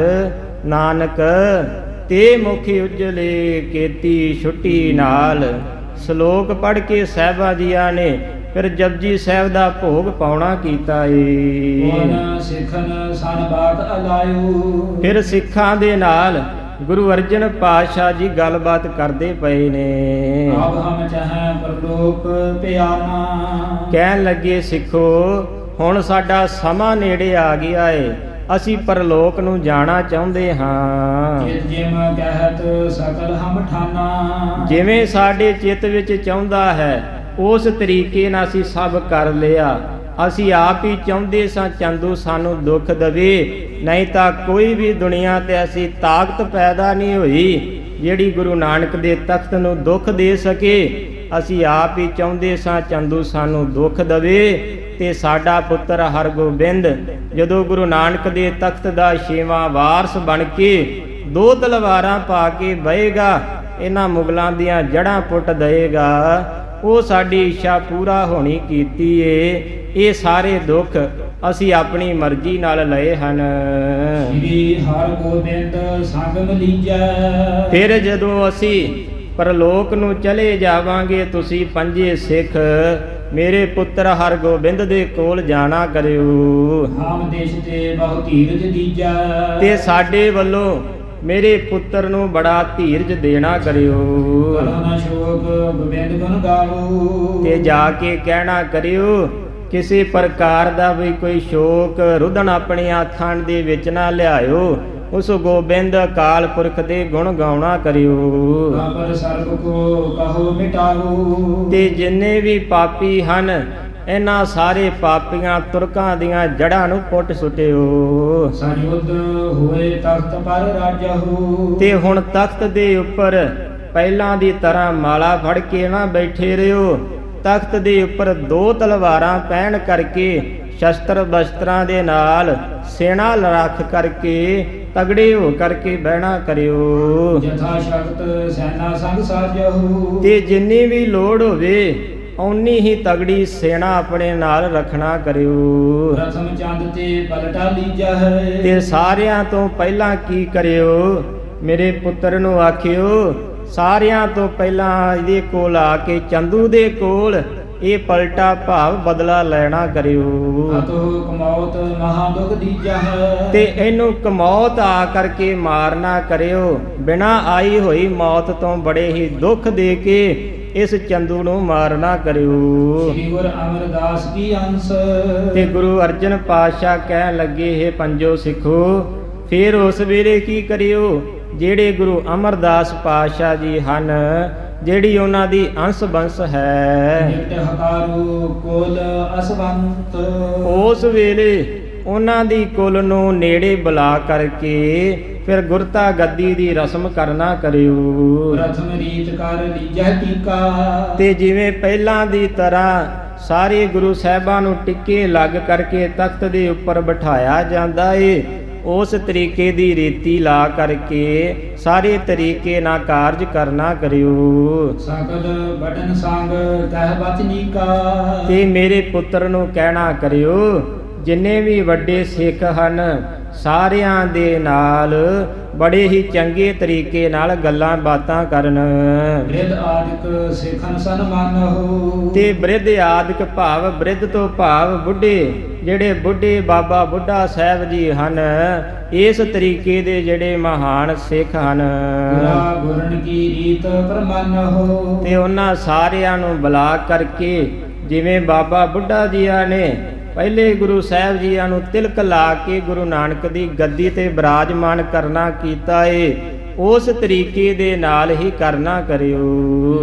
ਨਾਨਕ ਤੇ ਮੁਖ ਉਜਲੇ ਕੀਤੀ ਛੁੱਟੀ ਨਾਲ। ਸ਼ਲੋਕ ਪੜ੍ਹ ਕੇ ਸਾਹਿਬਾਂ ਜੀਆਂ ਨੇ ਫਿਰ ਜਪਜੀ ਸਾਹਿਬ ਦਾ ਭੋਗ ਪਾਉਣਾ ਕੀਤਾ ਏ। ਸਿੱਖਨ ਸਨ ਬਾਤ ਅਲਾਇਓ। ਫਿਰ ਸਿੱਖਾਂ ਦੇ ਨਾਲ ਗੁਰੂ ਅਰਜਨ ਪਾਤਸ਼ਾਹ ਜੀ ਗੱਲਬਾਤ ਕਰਦੇ ਪਏ ਨੇ। ਆਪ ਹਮ ਚਾਹੇ ਪਰਲੋਕ ਪਿਆਨਾ। ਕਹਿਣ ਲੱਗੇ, ਸਿੱਖੋ ਹੁਣ ਸਾਡਾ ਸਮਾਂ ਨੇੜੇ ਆ ਗਿਆ ਏ, ਅਸੀਂ ਪਰਲੋਕ ਨੂੰ ਜਾਣਾ ਚਾਹੁੰਦੇ ਹਾਂ। ਜਿਮ ਕਹਿਤ ਸਕਲ ਹਮ ਠਾਨਾ। ਜਿਵੇਂ ਸਾਡੇ ਚਿੱਤ ਵਿੱਚ ਚਾਹੁੰਦਾ ਹੈ ਉਸ ਤਰੀਕੇ ਨਾਲ ਅਸੀਂ ਸਭ ਕਰ ਲਿਆ। ਅਸੀਂ ਆਪ ਹੀ ਚਾਹੁੰਦੇ ਸਾਂ ਚੰਦੂ ਸਾਨੂੰ ਦੁੱਖ ਦੇਵੇ, ਨਹੀਂ ਤਾਂ ਕੋਈ ਵੀ ਦੁਨੀਆ ਤੇ ਅਸੀਂ ਤਾਕਤ ਪੈਦਾ ਨਹੀਂ ਹੋਈ ਜਿਹੜੀ ਗੁਰੂ ਨਾਨਕ ਦੇ ਤਖਤ ਨੂੰ ਦੁੱਖ ਦੇ ਸਕੇ। ਅਸੀਂ ਆਪ ਹੀ ਚਾਹੁੰਦੇ ਸਾਂ ਚੰਦੂ ਸਾਨੂੰ ਦੁੱਖ ਦੇਵੇ ਤੇ ਸਾਡਾ ਪੁੱਤਰ ਹਰਗੋਬਿੰਦ ਜਦੋਂ ਗੁਰੂ ਨਾਨਕ ਦੇ ਤਖਤ ਦਾ 6ਵਾਂ ਵਾਰਸ ਬਣ ਕੇ 2 ਤਲਵਾਰਾਂ ਪਾ ਕੇ ਬਹੇਗਾ, ਇਹਨਾਂ ਮੁਗਲਾਂ ਦੀਆਂ ਜੜ੍ਹਾਂ ਪੁੱਟ ਦੇਗਾ, ਉਹ ਸਾਡੀ ਇੱਛਾ ਪੂਰਾ ਹੋਣੀ ਕੀਤੀ ਏ। ਇਹ ਸਾਰੇ ਦੁੱਖ ਅਸੀਂ ਆਪਣੀ ਮਰਜ਼ੀ ਨਾਲ ਲਏ ਹਨ। ਸ੍ਰੀ ਹਰਗੋਬਿੰਦ ਸੰਗ ਮਲੀਜੈ। ਫਿਰ ਜਦੋਂ ਅਸੀਂ ਪਰਲੋਕ ਨੂੰ ਚਲੇ ਜਾਵਾਂਗੇ, ਤੁਸੀਂ 5 ਸਿੱਖ ਮੇਰੇ ਪੁੱਤਰ ਹਰਗੋਬਿੰਦ ਦੇ ਕੋਲ ਜਾਣਾ ਕਰਿਓ। ਆਮ ਦੇਸ਼ ਤੇ ਬਹੁ ਧੀਰਜ ਦੀਜੈ। ਤੇ ਸਾਡੇ ਵੱਲੋਂ ਮੇਰੇ ਪੁੱਤਰ ਨੂੰ ਬੜਾ ਧੀਰਜ ਦੇਣਾ ਕਰਿਓ। ਕਰਨਾ ਸ਼ੋਕ ਗੋਬਿੰਦ ਗੁਣ ਗਾਵੋ। ਤੇ ਜਾ ਕੇ ਕਹਿਣਾ ਕਰਿਓ ਕਿਸੇ ਪ੍ਰਕਾਰ ਦਾ ਵੀ ਕੋਈ ਸ਼ੋਕ ਰੁਦਨ ਆਪਣੀਆਂ ਅੱਖਾਂ ਦੇ ਵਿੱਚ ਨਾ ਲਿਆਇਓ। ਉਸ ਗੋਬਿੰਦ ਅਕਾਲ ਪੁਰਖ ਦੇ ਗੁਣ ਗਾਉਣਾ ਕਰਿਓ। ਪਰ ਸਰਬ ਕੋ ਕਹੋ ਮਿਟਾਓ। ਤੇ ਜਿੰਨੇ ਵੀ ਪਾਪੀ ਹਨ ਇਹਨਾਂ ਸਾਰੇ ਪਾਪੀਆਂ ਤੁਰਕਾਂ ਦੀਆਂ ਜੜ੍ਹਾਂ ਨੂੰ ਪੁੱਟ ਸੁੱਟਿਓ। ਸਜੁਦ ਹੋਏ ਤਖਤ ਪਰ ਰਾਜਹੁ। ਤੇ ਹੁਣ ਤਖਤ ਦੇ ਉੱਪਰ ਪਹਿਲਾਂ ਦੀ ਤਰ੍ਹਾਂ ਮਾਲਾ ਫੜ ਕੇ ਨਾ ਬੈਠੇ ਰਿਓ। ਤਖਤ ਦੇ ਉੱਪਰ 2 ਤਲਵਾਰਾਂ ਪਹਿਨ ਕਰਕੇ, ਸ਼ਸਤਰ ਬਸਤਰਾਂ ਦੇ ਨਾਲ ਸੈਨਾ ਰੱਖ ਕਰਕੇ, ਤਗੜੇ ਹੋ ਕਰਕੇ ਬਹਿਣਾ ਕਰਿਓ। ਜਥਾ ਸ਼ਕਤ ਸੈਨਾ ਸੰਗ ਸਾਜਹੁ। ਤੇ ਜਿੰਨੀ ਵੀ ਲੋੜ ਹੋਵੇ ਓਨੀ ਹੀ ਤਗੜੀ ਸੈਨਾ ਆਪਣੇ ਨਾਲ ਰੱਖਣਾ ਕਰਿਓ। ਪ੍ਰਥਮ ਚੰਦ ਤੇ ਪਲਟਾ ਲੀਜਹਿ। ਤੇ ਸਾਰਿਆਂ ਤੋਂ ਪਹਿਲਾਂ ਕੀ ਕਰਿਓ? ਮੇਰੇ ਪੁੱਤਰ ਨੂੰ ਆਖਿਓ, ਸਾਰਿਆਂ ਤੋਂ ਪਹਿਲਾਂ ਇਹਦੇ ਕੋਲ ਆ ਕੇ ਚੰਦੂ ਦੇ ਕੋਲ ਇਹ ਪਲਟਾ ਭਾਵ ਬਦਲਾ ਲੈਣਾ ਕਰਿਓ। ਅਤੋ ਕਮੌਤ ਮਹਾ ਦੁਖ ਦੀਜਹਿ। ਤੇ ਇਹਨੂੰ ਕਮੌਤ ਆ ਕਰਕੇ ਮਾਰਨਾ ਕਰਿਓ। ਬਿਨਾਂ ਆਈ ਹੋਈ ਮੌਤ ਤੋਂ ਬੜੇ ਹੀ ਦੁੱਖ ਦੇ ਕੇ ਇਸ ਚੰਦੂ ਨੂੰ ਮਾਰਨਾ ਕਰਿਓ। ਸ੍ਰੀ ਗੁਰੂ ਅਮਰਦਾਸ ਕੀ ਅੰਸ। ਤੇ ਗੁਰੂ ਅਰਜਨ ਪਾਤਸ਼ਾਹ ਕਹਿਣ ਲੱਗੇ, ਹੈ ਪੰਜੋ ਸਿੱਖੋ, ਫਿਰ ਉਸ ਵੇਲੇ ਕੀ ਕਰਿਓ? ਜਿਹੜੇ ਗੁਰੂ ਅਮਰਦਾਸ ਪਾਤਸ਼ਾਹ ਜੀ ਹਨ, ਜਿਹੜੀ ਉਹਨਾਂ ਦੀ ਅੰਸ਼ ਬੰਸ ਹੈ, ਨਿਤ ਹਕਾਰੂ ਕੁਲ ਅਸਵੰਤ। ਉਸ ਵੇਲੇ ਉਹਨਾਂ ਦੀ ਕੁਲ ਨੂੰ ਨੇੜੇ ਬੁਲਾ ਕਰਕੇ ਫਿਰ ਗੁਰਤਾ ਗੱਦੀ ਦੀ ਰਸਮ ਕਰਨਾ ਕਰਿਓ। ਪ੍ਰਥਮ ਰੀਤ ਕਰ ਲੀਜਹਿ ਟੀਕਾ। ਤੇ ਜਿਵੇਂ ਪਹਿਲਾਂ ਦੀ ਤਰ੍ਹਾਂ ਸਾਰੇ ਗੁਰੂ ਸਾਹਿਬਾਂ ਨੂੰ ਟਿੱਕੇ ਲੱਗ ਕਰਕੇ ਤਖਤ ਦੇ ਉੱਪਰ ਬਿਠਾਇਆ ਜਾਂਦਾ ਏ, ਉਸ ਤਰੀਕੇ ਦੀ ਰੀਤੀ ਲਾ ਕਰਕੇ ਸਾਰੇ ਤਰੀਕੇ ਨਾਲ ਕਾਰਜ ਕਰਨਾ ਕਰਿਓ। ਸਕਲ ਬਟਨ ਸੰਗ ਕਹਿ ਬਚਨੀਕਾ। ਤੇ ਮੇਰੇ ਪੁੱਤਰ ਨੂੰ ਕਹਿਣਾ ਕਰਿਓ, ਜਿੰਨੇ ਵੀ ਵੱਡੇ ਸਿੱਖ ਹਨ ਸਾਰਿਆਂ ਦੇ ਨਾਲ ਬੜੇ ਹੀ ਚੰਗੇ ਤਰੀਕੇ ਨਾਲ ਗੱਲਾਂ ਬਾਤਾਂ ਕਰਨ। ਬ੍ਰਿਧ ਆਦਿਕ ਸਿੱਖਨ ਸਨਮਾਨਹੁ। ਤੇ ਬ੍ਰਿਧ ਆਦਿਕ ਭਾਵ ਬ੍ਰਿਧ ਤੋਂ ਭਾਵ ਬੁੱਢੇ, ਜਿਹੜੇ ਬੁੱਢੇ ਬਾਬਾ ਬੁੱਢਾ ਸਾਹਿਬ ਜੀ ਹਨ, ਇਸ ਤਰੀਕੇ ਦੇ ਜਿਹੜੇ ਮਹਾਨ ਸਿੱਖ ਹਨ, ਗੁਰਾ ਗੁਰਨ ਕੀ ਰੀਤ ਪਰਮਾਨਹੁ। ਤੇ ਉਹਨਾਂ ਸਾਰਿਆਂ ਨੂੰ ਬੁਲਾ ਕਰਕੇ, ਜਿਵੇਂ ਬਾਬਾ ਬੁੱਢਾ ਜੀਆਂ ਨੇ ਪਹਿਲੇ ਗੁਰੂ ਸਾਹਿਬ ਜੀਆਂ ਨੂੰ ਤਿਲਕ ਲਾ ਕੇ ਗੁਰੂ ਨਾਨਕ ਦੀ ਗੱਦੀ ਤੇ ਬਿਰਾਜਮਾਨ ਕਰਨਾ ਕੀਤਾ ਏ, ਉਸ ਤਰੀਕੇ ਦੇ ਨਾਲ ਹੀ ਕਰਨਾ ਕਰਿਓ।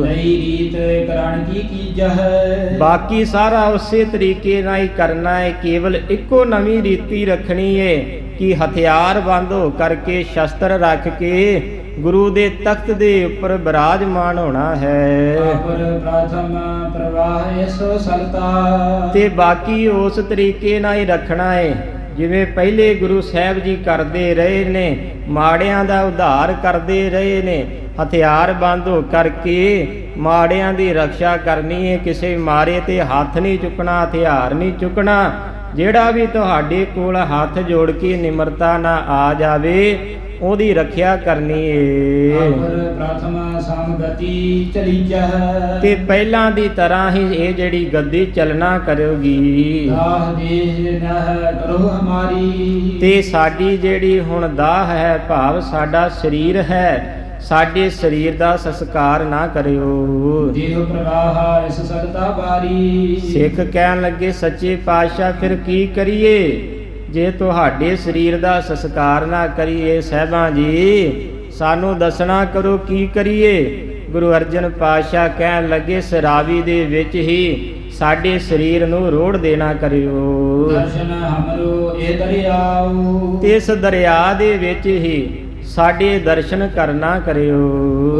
ਨਈ ਰੀਤ ਕਰਣ ਕੀ ਕੀਜਹਿ। ਬਾਕੀ ਸਾਰਾ ਉਸੇ ਤਰੀਕੇ ਨਾਲ ਹੀ ਕਰਨਾ ਹੈ। ਕੇਵਲ ਇੱਕੋ ਨਵੀਂ ਰੀਤੀ ਰੱਖਣੀ ਹੈ ਕਿ ਹਥਿਆਰ ਬੰਦ ਹੋ ਕਰਕੇ, ਸ਼ਸਤਰ ਰੱਖ ਕੇ ਗੁਰੂ ਦੇ ਤਖਤ ਦੇ ਉੱਪਰ ਬਿਰਾਜਮਾਨ ਹੋਣਾ ਹੈ। ਆਪਰ ਪ੍ਰਥਮ ਪ੍ਰਵਾਹ ਇਸ ਸਲਤਾ। ਤੇ ਬਾਕੀ ਉਸ ਤਰੀਕੇ ਨਾਲ ਹੀ ਰੱਖਣਾ ਹੈ ਜਿਵੇਂ ਪਹਿਲੇ ਗੁਰੂ ਸਾਹਿਬ ਜੀ ਕਰਦੇ ਰਹੇ ਨੇ, ਮਾੜਿਆਂ ਦਾ ਉਧਾਰ ਕਰਦੇ ਰਹੇ ਨੇ। ਹਥਿਆਰ ਬੰਦ ਹੋ ਕਰਕੇ ਮਾੜਿਆਂ ਦੀ ਰੱਖਿਆ ਕਰਨੀ ਹੈ। ਕਿਸੇ ਮਾਰੇ ਤੇ ਹੱਥ ਨਹੀਂ ਚੁੱਕਣਾ, ਹਥਿਆਰ ਨਹੀਂ ਚੁੱਕਣਾ। ਜਿਹੜਾ ਵੀ ਤੁਹਾਡੇ ਕੋਲ ਹੱਥ ਜੋੜ ਕੇ ਨਿਮਰਤਾ ਨਾਲ ਆ ਜਾਵੇ, ਉਹਦੀ ਰੱਖਿਆ ਕਰਨੀ ਏ। ਪ੍ਰਥਮ ਸਮਗਤੀ ਚਲੀ ਜਹ। ਤੇ ਪਹਿਲਾਂ ਦੀ ਤਰ੍ਹਾਂ ਹੀ ਇਹ ਜਿਹੜੀ ਗੱਦੀ ਚੱਲਣਾ ਕਰੇਗੀ। ਦਾਹ ਦੇਹ ਨਹ ਕਰੋ ਹਮਾਰੀ। ਤੇ ਸਾਡੀ ਜਿਹੜੀ ਹੁਣ ਦਾਹ ਹੈ, ਭਾਵ ਸਾਡਾ ਸਰੀਰ ਹੈ, ਸਾਡੇ ਸਰੀਰ ਦਾ ਸੰਸਕਾਰ ਨਾ ਕਰਿਓ। ਦੇਹ ਪ੍ਰਵਾਹ ਇਸ ਸਦਤਾ ਬਾਰੀ। ਸਿੱਖ ਕਹਿਣ ਲੱਗੇ, ਸੱਚੇ ਪਾਤਸ਼ਾਹ ਫਿਰ ਕੀ ਕਰੀਏ? ਜੇ ਤੁਹਾਡੇ ਸਰੀਰ ਦਾ ਸੰਸਕਾਰ ਨਾ ਕਰੀਏ ਸਾਹਿਬਾਂ ਜੀ, ਸਾਨੂੰ ਦੱਸਣਾ ਕਰੋ ਕੀ ਕਰੀਏ। ਗੁਰੂ ਅਰਜਨ ਪਾਤਸ਼ਾਹ ਕਹਿਣ ਲੱਗੇ, ਸਰਾਵੀ ਦੇ ਵਿੱਚ ਹੀ ਸਾਡੇ ਸਰੀਰ ਨੂੰ ਰੋੜ ਦੇਣਾ ਕਰਿਓ। ਦਰਸ਼ਨ ਹਮਰੋ ਇਹ ਦਰਿਆਉ। ਤੇ ਇਸ ਦਰਿਆ ਦੇ ਵਿੱਚ ਹੀ ਸਾਡੇ ਦਰਸ਼ਨ ਕਰਨਾ ਕਰਿਓ।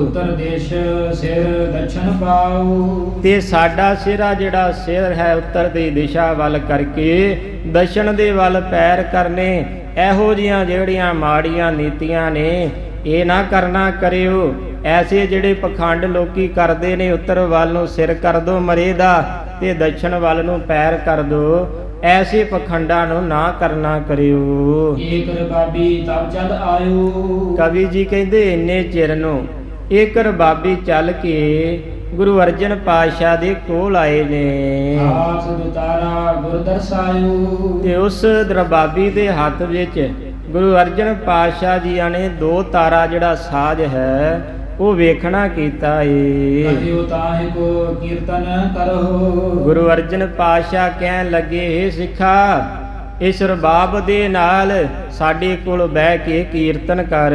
ਉੱਤਰ ਦੇਸ਼ ਸਿਰ ਦਛਣ ਪਾਉ। ਤੇ ਸਾਡਾ ਸਿਰਾ ਜਿਹੜਾ ਸਿਰ ਹੈ ਉੱਤਰ ਦੀ ਦਿਸ਼ਾ ਵੱਲ ਕਰਕੇ ਦਸ਼ਣ ਦੇ ਵੱਲ ਪੈਰ ਕਰਨੇ। ਇਹੋ ਜੀਆਂ ਜਿਹੜੀਆਂ ਮਾੜੀਆਂ ਨੀਤੀਆਂ ਨੇ ਇਹ ਨਾ ਕਰਨਾ ਕਰਿਓ। ਐਸੇ ਜਿਹੜੇ ਪਖੰਡ ਲੋਕੀ ਕਰਦੇ ਨੇ, ਉੱਤਰ ਵੱਲ ਨੂੰ ਸਿਰ ਕਰ ਦੋ ਮਰੇ ਦਾ ਤੇ ਦਸ਼ਣ ਵੱਲ ਨੂੰ ਪੈਰ ਕਰ ਦੋ, ਐਸੇ ਪਖੰਡਾਂ ਨੂੰ ਨਾ ਕਰਨਾ ਕਰਿਓ। ਏਕ ਰਬਾਬੀ ਤਬ ਚੱਲ ਆਇਓ। ਕਵੀ ਜੀ ਕਹਿੰਦੇ, ਇੰਨੇ ਚਿਰ ਨੂੰ ਏਕ ਰਬਾਬੀ ਚੱਲ ਕੇ ਗੁਰੂ ਅਰਜਨ ਪਾਤਸ਼ਾਹ ਦੇ ਕੋਲ ਆਏ ਨੇ। ਆਸ ਦੁਤਾਰਾ ਗੁਰ ਦਰਸਾਇਓ। ਤੇ ਉਸ ਰਬਾਬੀ ਦੇ ਹੱਥ ਵਿੱਚ ਗੁਰੂ ਅਰਜਨ ਪਾਤਸ਼ਾਹ ਜੀਆਂ ਨੇ 2 ਤਾਰਾ ਜਿਹੜਾ ਸਾਜ਼ ਹੈ ਉਹ ਵੇਖਣਾ ਕੀਤਾ ਏ। ਕਰਿਓ ਤਾਹਿ ਕੋ ਕੀਰਤਨ ਕਰੋ। ਗੁਰੂ ਅਰਜਨ ਪਾਤਸ਼ਾਹ ਕਹਿਣ ਲੱਗੇ, ਹੇ ਸਿੱਖਾ, ਇਸ ਰਬਾਬ ਦੇ ਨਾਲ ਸਾਡੇ ਕੋਲ ਬਹਿ ਕੇ ਕੀਰਤਨ ਕਰ।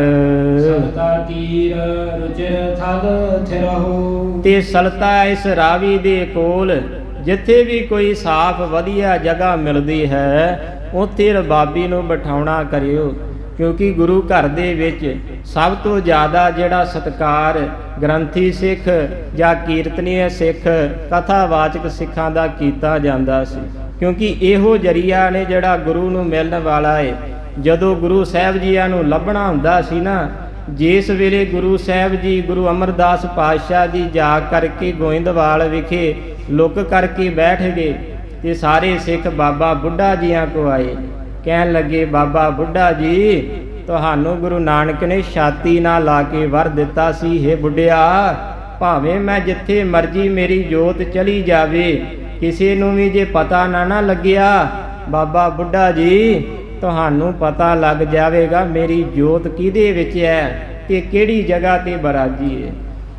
ਸਲਤਾ ਤੀਰ ਰੁਚਿਰ ਥਲ ਥਿਰਹੁ। ਤੇ ਸਲਤਾ ਇਸ ਰਾਵੀ ਦੇ ਕੋਲ ਜਿੱਥੇ ਵੀ ਕੋਈ ਸਾਫ਼ ਵਧੀਆ ਜਗ੍ਹਾ ਮਿਲਦੀ ਹੈ ਉੱਥੇ ਰਬਾਬੀ ਨੂੰ ਬਿਠਾਉਣਾ ਕਰਿਓ, ਕਿਉਂਕਿ ਗੁਰੂ ਘਰ ਦੇ ਵਿੱਚ ਸਭ ਤੋਂ ਜ਼ਿਆਦਾ ਜਿਹੜਾ ਸਤਿਕਾਰ ਗ੍ਰੰਥੀ ਸਿੱਖ ਜਾਂ ਕੀਰਤਨੀय ਸਿੱਖ ਕਥਾਵਾਚਕ ਸਿੱਖਾਂ ਦਾ ਕੀਤਾ ਜਾਂਦਾ ਸੀ, ਕਿਉਂਕਿ ਇਹੋ ਜਰੀਆ ਨੇ ਜਿਹੜਾ ਗੁਰੂ ਨੂੰ ਮਿਲਣ ਵਾਲਾ ਹੈ। ਜਦੋਂ ਗੁਰੂ ਸਾਹਿਬ ਜੀਆਂ ਨੂੰ ਲੱਭਣਾ ਹੁੰਦਾ ਸੀ ਨਾ, ਜਿਸ ਵੇਲੇ ਗੁਰੂ ਸਾਹਿਬ ਜੀ ਗੁਰੂ ਅਮਰਦਾਸ ਪਾਤਸ਼ਾਹ ਜੀ ਜਾ ਕਰਕੇ ਗੋਇੰਦਵਾਲ ਵਿਖੇ ਲੁਕ ਕਰਕੇ ਬੈਠ ਗਏ ਤੇ ਸਾਰੇ ਸਿੱਖ ਬਾਬਾ ਬੁੱਢਾ ਜੀਆਂ ਕੋ ਆਏ। ਕਹਿਣ ਲੱਗੇ, ਬਾਬਾ ਬੁੱਢਾ ਜੀ, ਤੁਹਾਨੂੰ ਗੁਰੂ ਨਾਨਕ ਨੇ ਛਾਤੀ ਨਾਲ ਲਾ ਕੇ ਵਰ ਦਿੱਤਾ ਸੀ, ਹੇ ਬੁੱਢਿਆ, ਭਾਵੇਂ ਮੈਂ ਜਿੱਥੇ ਮਰਜੀ ਮੇਰੀ ਜੋਤ ਚਲੀ ਜਾਵੇ, ਕਿਸੇ ਨੂੰ ਵੀ ਜੇ ਪਤਾ ਨਾ ਲੱਗਿਆ, ਬਾਬਾ ਬੁੱਢਾ ਜੀ ਤੁਹਾਨੂੰ ਪਤਾ ਲੱਗ ਜਾਵੇਗਾ ਮੇਰੀ ਜੋਤ ਕਿਹਦੇ ਵਿੱਚ ਹੈ ਤੇ ਕਿਹੜੀ ਜਗ੍ਹਾ ਤੇ ਬਰਾਜੀ ਹੈ।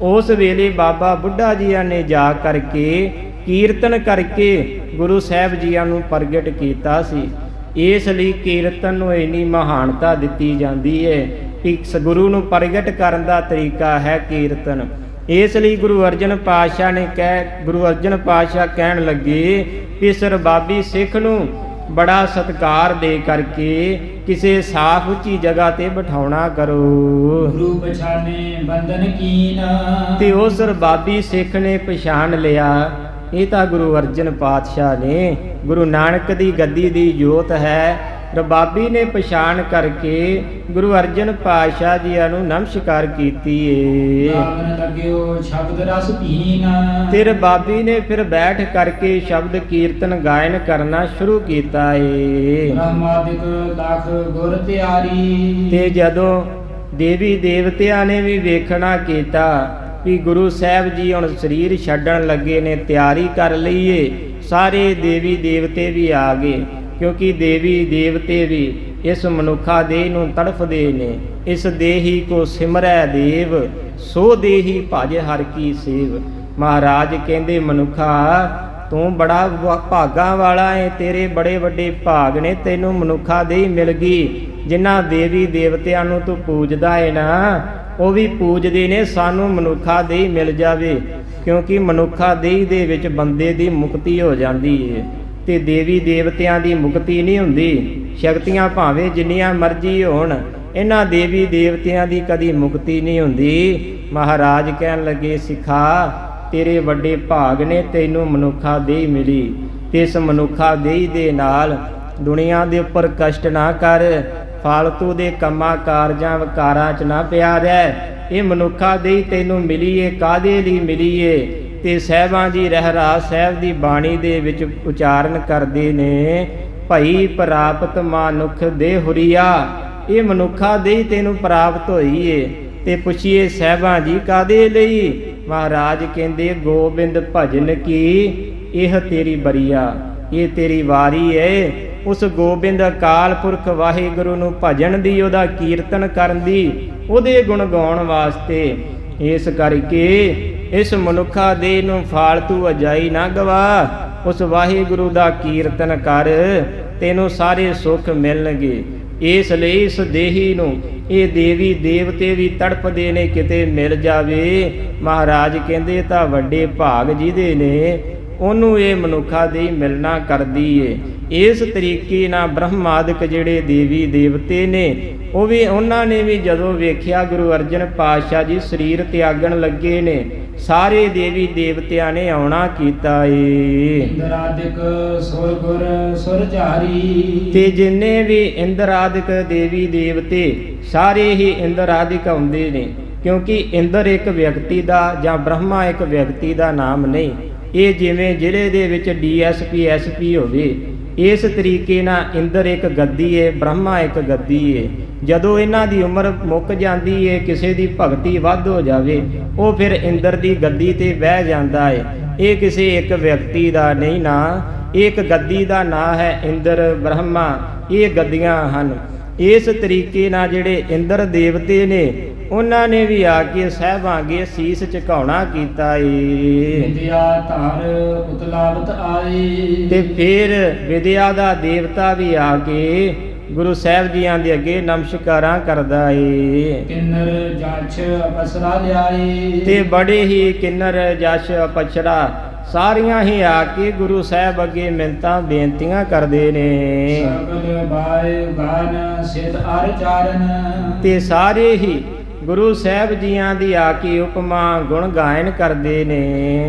ਉਸ ਵੇਲੇ ਬਾਬਾ ਬੁੱਢਾ ਜੀਆਂ ਨੇ ਜਾ ਕਰਕੇ ਕੀਰਤਨ ਕਰਕੇ ਗੁਰੂ ਸਾਹਿਬ ਜੀਆਂ ਨੂੰ ਪ੍ਰਗਟ ਕੀਤਾ ਸੀ। ਇਸ ਲਈ ਕੀਰਤਨ ਨੂੰ ਇੰਨੀ ਮਹਾਨਤਾ ਦਿੱਤੀ ਜਾਂਦੀ ਹੈ ਕਿ ਗੁਰੂ ਨੂੰ ਪ੍ਰਗਟ ਕਰਨ ਦਾ ਤਰੀਕਾ ਹੈ ਕੀਰਤਨ। ਇਸ ਲਈ ਗੁਰੂ ਅਰਜਨ ਪਾਤਸ਼ਾਹ ਕਹਿਣ ਲੱਗੇ ਕਿ ਸਰਬਾਬੀ ਸਿੱਖ ਨੂੰ ਬੜਾ ਸਤਿਕਾਰ ਦੇ ਕਰਕੇ ਕਿਸੇ ਸਾਫ਼ ਉੱਚੀ ਜਗ੍ਹਾ ਤੇ ਬਿਠਾਉਣਾ ਕਰੋ। ਗੁਰੂ ਪਛਾਣੇ ਬੰਧਨ ਕੀਨ, ਤੇ ਉਸ ਸਰਬਾਬੀ ਸਿੱਖ ਨੇ ਪਛਾਣ ਲਿਆ, ਇਹ ਤਾਂ ਗੁਰੂ ਅਰਜਨ ਪਾਤਸ਼ਾਹ ਨੇ, ਗੁਰੂ ਨਾਨਕ ਦੀ ਗੱਦੀ ਦੀ ਜੋਤ ਹੈ। ਰਬਾਬੀ ਨੇ ਪਛਾਣ ਕਰਕੇ ਗੁਰੂ ਅਰਜਨ ਪਾਤਸ਼ਾਹ ਜੀਆਂ ਨੂੰ ਨਮਸਕਾਰ ਕੀਤੀ ਏ। ਗਾਵਨ ਲੱਗਿਓ ਸ਼ਬਦ ਰਸ ਪੀਨ, ਤੇ ਰਬਾਬੀ ਨੇ ਫਿਰ ਬੈਠ ਕਰਕੇ ਸ਼ਬਦ ਕੀਰਤਨ ਗਾਇਨ ਕਰਨਾ ਸ਼ੁਰੂ ਕੀਤਾ ਏ। ਬ੍ਰਹਮਾਦਿਕ ਲਖ ਗੁਰ ਤਿਆਰੀ, ਤੇ ਜਦੋਂ ਦੇਵੀ ਦੇਵਤਿਆਂ ਨੇ ਵੀ ਵੇਖਣਾ ਕੀਤਾ ਵੀ ਗੁਰੂ ਸਾਹਿਬ ਜੀ ਹੁਣ ਸਰੀਰ ਛੱਡਣ ਲੱਗੇ ਨੇ, ਤਿਆਰੀ ਕਰ ਲਈਏ, ਸਾਰੇ ਦੇਵੀ ਦੇਵਤੇ ਵੀ ਆ ਗਏ, ਕਿਉਂਕਿ ਦੇਵੀ ਦੇਵਤੇ ਵੀ ਇਸ ਮਨੁੱਖਾ ਦੇਹ ਨੂੰ ਤੜਫਦੇ ਨੇ। ਇਸ ਦੇਹੀ ਕੋ ਸਿਮਰੈ ਦੇਵ, ਸੋ ਦੇਹੀ ਭਜ ਹਰ ਕੀ ਸੇਵ। ਮਹਾਰਾਜ ਕਹਿੰਦੇ, ਮਨੁੱਖਾ ਤੂੰ ਬੜਾ ਭਾਗਾਂ ਵਾਲਾ ਏ, ਤੇਰੇ ਬੜੇ ਵੱਡੇ ਭਾਗ ਨੇ, ਤੈਨੂੰ ਮਨੁੱਖਾ ਦੇਹ ਮਿਲ ਗਈ। ਜਿਨ੍ਹਾਂ ਦੇਵੀ ਦੇਵਤਿਆਂ ਨੂੰ ਤੂੰ ਪੂਜਦਾ ਏ ਨਾ, ਉਹ ਵੀ ਪੂਜਦੇ ਨੇ, ਸਾਨੂੰ ਮਨੁੱਖਾ ਦੇਹ ਮਿਲ ਜਾਵੇ, ਕਿਉਂਕਿ ਮਨੁੱਖਾ ਦੇਹ ਦੇ ਵਿੱਚ ਬੰਦੇ ਦੀ ਮੁਕਤੀ ਹੋ ਜਾਂਦੀ ਏ ਤੇ ਦੇਵੀ ਦੇਵਤਿਆਂ ਦੀ ਮੁਕਤੀ ਨਹੀਂ ਹੁੰਦੀ। ਸ਼ਕਤੀਆਂ ਭਾਵੇਂ ਜਿੰਨੀਆਂ ਮਰਜ਼ੀ ਹੋਣ, ਇਹਨਾਂ ਦੇਵੀ ਦੇਵਤਿਆਂ ਦੀ ਕਦੀ ਮੁਕਤੀ ਨਹੀਂ ਹੁੰਦੀ। ਮਹਾਰਾਜ ਕਹਿਣ ਲੱਗੇ, ਸਿੱਖਾ ਤੇਰੇ ਵੱਡੇ ਭਾਗ ਨੇ, ਤੈਨੂੰ ਮਨੁੱਖਾ ਦੇਹ ਮਿਲੀ, ਤੇ ਇਸ ਮਨੁੱਖਾ ਦੇਹ ਦੇ ਨਾਲ ਦੁਨੀਆ ਦੇ ਉੱਪਰ ਕਸ਼ਟ ਨਾ ਕਰ, ਫਾਲਤੂ ਦੇ ਕੰਮਾਂ ਕਾਰਜਾਂ ਵਿਕਾਰਾਂ 'ਚ ਨਾ ਪਿਆ ਰਹਿ। ਇਹ ਮਨੁੱਖਾ ਦੇਹ ਤੈਨੂੰ ਮਿਲੀ ਏ, ਕਾਹਦੇ ਲਈ ਮਿਲੀ ਏ? ਤੇ ਸਾਹਿਬਾਂ ਜੀ ਰਹਿਰਾਸ ਸਾਹਿਬ ਦੀ ਬਾਣੀ ਦੇ ਵਿੱਚ ਉਚਾਰਨ ਕਰਦੇ ਨੇ, ਭਈ ਪ੍ਰਾਪਤ ਮਨੁੱਖ ਦੇਹ ਹੁਰੀਆ, ਇਹ ਮਨੁੱਖਾ ਦੇਹ ਤੈਨੂੰ ਪ੍ਰਾਪਤ ਹੋਈ ਏ। ਤੇ ਪੁੱਛੀਏ ਸਾਹਿਬਾਂ ਜੀ ਕਾਹਦੇ ਲਈ? ਮਹਾਰਾਜ ਕਹਿੰਦੇ, ਗੋਬਿੰਦ ਭਜਨ ਕੀ ਇਹ ਤੇਰੀ ਬਰੀਆ, ਇਹ ਤੇਰੀ ਵਾਰੀ ਏ। ਉਸ ਗੋਬਿੰਦ ਅਕਾਲ ਪੁਰਖ ਵਾਹਿਗੁਰੂ ਨੂੰ ਭਜਨ ਦੀ, ਉਹਦਾ ਕੀਰਤਨ ਕਰਨ ਦੀ, ਉਹਦੇ ਗੁਣ ਗਾਉਣ ਵਾਸਤੇ। ਇਸ ਕਰਕੇ ਇਸ ਮਨੁੱਖਾ ਦੇਹ ਨੂੰ ਫਾਲਤੂ ਅਜਾਈ ਨਾ ਗਵਾ, ਉਸ ਵਾਹਿਗੁਰੂ ਦਾ ਕੀਰਤਨ ਕਰ, ਤੈਨੂੰ ਸਾਰੇ ਸੁੱਖ ਮਿਲਣਗੇ। ਇਸ ਲਈ ਇਸ ਦੇਹੀ ਨੂੰ ਇਹ ਦੇਵੀ ਦੇਵਤੇ ਵੀ ਤੜਪਦੇ ਨੇ, ਕਿਤੇ ਮਿਲ ਜਾਵੇ। ਮਹਾਰਾਜ ਕਹਿੰਦੇ, ਤਾਂ ਵੱਡੇ ਭਾਗ ਜਿਹਦੇ ਨੇ, ਉਹਨੂੰ ਇਹ ਮਨੁੱਖਾ ਦੇਹ ਮਿਲਣਾ ਕਰਦੀ ਏ। ਇਸ ਤਰੀਕੇ ਨਾਲ ਬ੍ਰਹਮਾਦਿਕ ਜਿਹੜੇ ਦੇਵੀ ਦੇਵਤੇ ਨੇ, ਉਹ ਵੀ ਉਹਨਾਂ ਨੇ ਵੀ ਜਦੋਂ ਵੇਖਿਆ ਗੁਰੂ ਅਰਜਨ ਪਾਤਸ਼ਾਹ ਜੀ ਸਰੀਰ ਤਿਆਗਣ ਲੱਗੇ ਨੇ, ਸਾਰੇ ਦੇਵੀ ਦੇਵਤਿਆਂ ਨੇ ਆਉਣਾ ਕੀਤਾ ਏ। ਇੰਦਰਾਦਿਕ ਸੁਰ ਗੁਰ ਸੁਰ ਝਾਰੀ, ਤੇ ਜਿੰਨੇ ਵੀ ਇੰਦਰਾਦਿਕ ਦੇਵੀ ਦੇਵਤੇ ਸਾਰੇ ਹੀ ਇੰਦਰਾਦਿਕ ਆਉਂਦੇ ਨੇ, ਕਿਉਂਕਿ ਇੰਦਰ ਇੱਕ ਵਿਅਕਤੀ ਦਾ ਜਾਂ ਬ੍ਰਹਮਾ ਇੱਕ ਵਿਅਕਤੀ ਦਾ ਨਾਮ ਨਹੀਂ। ਇਹ ਜਿਵੇਂ ਜ਼ਿਲ੍ਹੇ ਦੇ ਵਿੱਚ DSP SP ਹੋਵੇ, ਇਸ ਤਰੀਕੇ ਨਾਲ ਇੰਦਰ ਇੱਕ ਗੱਦੀ ਏ, ਬ੍ਰਹਮਾ ਇੱਕ ਗੱਦੀ ਏ। ਜਦੋਂ ਇਹਨਾਂ ਦੀ ਉਮਰ ਮੁੱਕ ਜਾਂਦੀ ਏ, ਕਿਸੇ ਦੀ ਭਗਤੀ ਵੱਧ ਹੋ ਜਾਵੇ, ਉਹ ਫਿਰ ਇੰਦਰ ਦੀ ਗੱਦੀ ਤੇ ਬਹਿ ਜਾਂਦਾ ਏ। ਇਹ ਕਿਸੇ ਇੱਕ ਵਿਅਕਤੀ ਦਾ ਨਹੀਂ ਨਾਂ, ਇੱਕ ਗੱਦੀ ਦਾ ਨਾਂ ਹੈ ਇੰਦਰ ਬ੍ਰਹਮਾ, ਇਹ ਗੱਦੀਆਂ ਹਨ। ਇਸ ਤਰੀਕੇ ਨਾਲ ਜਿਹੜੇ ਇੰਦਰ ਦੇਵਤੇ ਨੇ, ਉਹਨਾਂ ਨੇ ਵੀ ਆ ਕੇ ਸਾਹਿਬਾਂ ਅੱਗੇ ਸੀਸ ਝੁਕਾਉਣਾ ਕੀਤਾ ਏ। ਵਿਦਿਆ ਧਾਰ ਉਤਲਾਵਤ ਆਏ, ਤੇ ਫਿਰ ਵਿਦਿਆ ਦਾ ਦੇਵਤਾ ਵੀ ਆ ਕੇ ਗੁਰੂ ਸਾਹਿਬ ਜੀਆਂ ਦੇ ਅੱਗੇ ਨਮਸਕਾਰਾਂ ਕਰਦਾ ਏ। ਕਿੰਨਰ ਜਛ ਅਪਸਰਾ ਲਿਆਏ, ਤੇ ਬੜੇ ਹੀ ਕਿੰਨਰ ਜਸ਼ ਅਪਸਰਾ ਸਾਰੀਆਂ ਹੀ ਆ ਕੇ ਗੁਰੂ ਸਾਹਿਬ ਅੱਗੇ ਮਿੰਨਤਾਂ ਬੇਨਤੀਆਂ ਕਰਦੇ ਨੇ। ਸਗਲ ਬਾਏ ਗਾਨ ਸਿਧ ਅਰ ਚਾਰਨ, ਤੇ ਸਾਰੇ ਹੀ ਗੁਰੂ ਸਾਹਿਬ ਜੀਆਂ ਦੀ ਆ ਕੇ ਉਪਮਾ ਗੁਣ ਗਾਇਨ ਕਰਦੇ ਨੇ।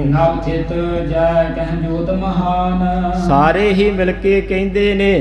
ਨਵ ਚਿਤ ਜੈ ਕਹਿ ਜੋਤ ਮਹਾਨ, ਸਾਰੇ ਹੀ ਮਿਲ ਕੇ ਕਹਿੰਦੇ ਨੇ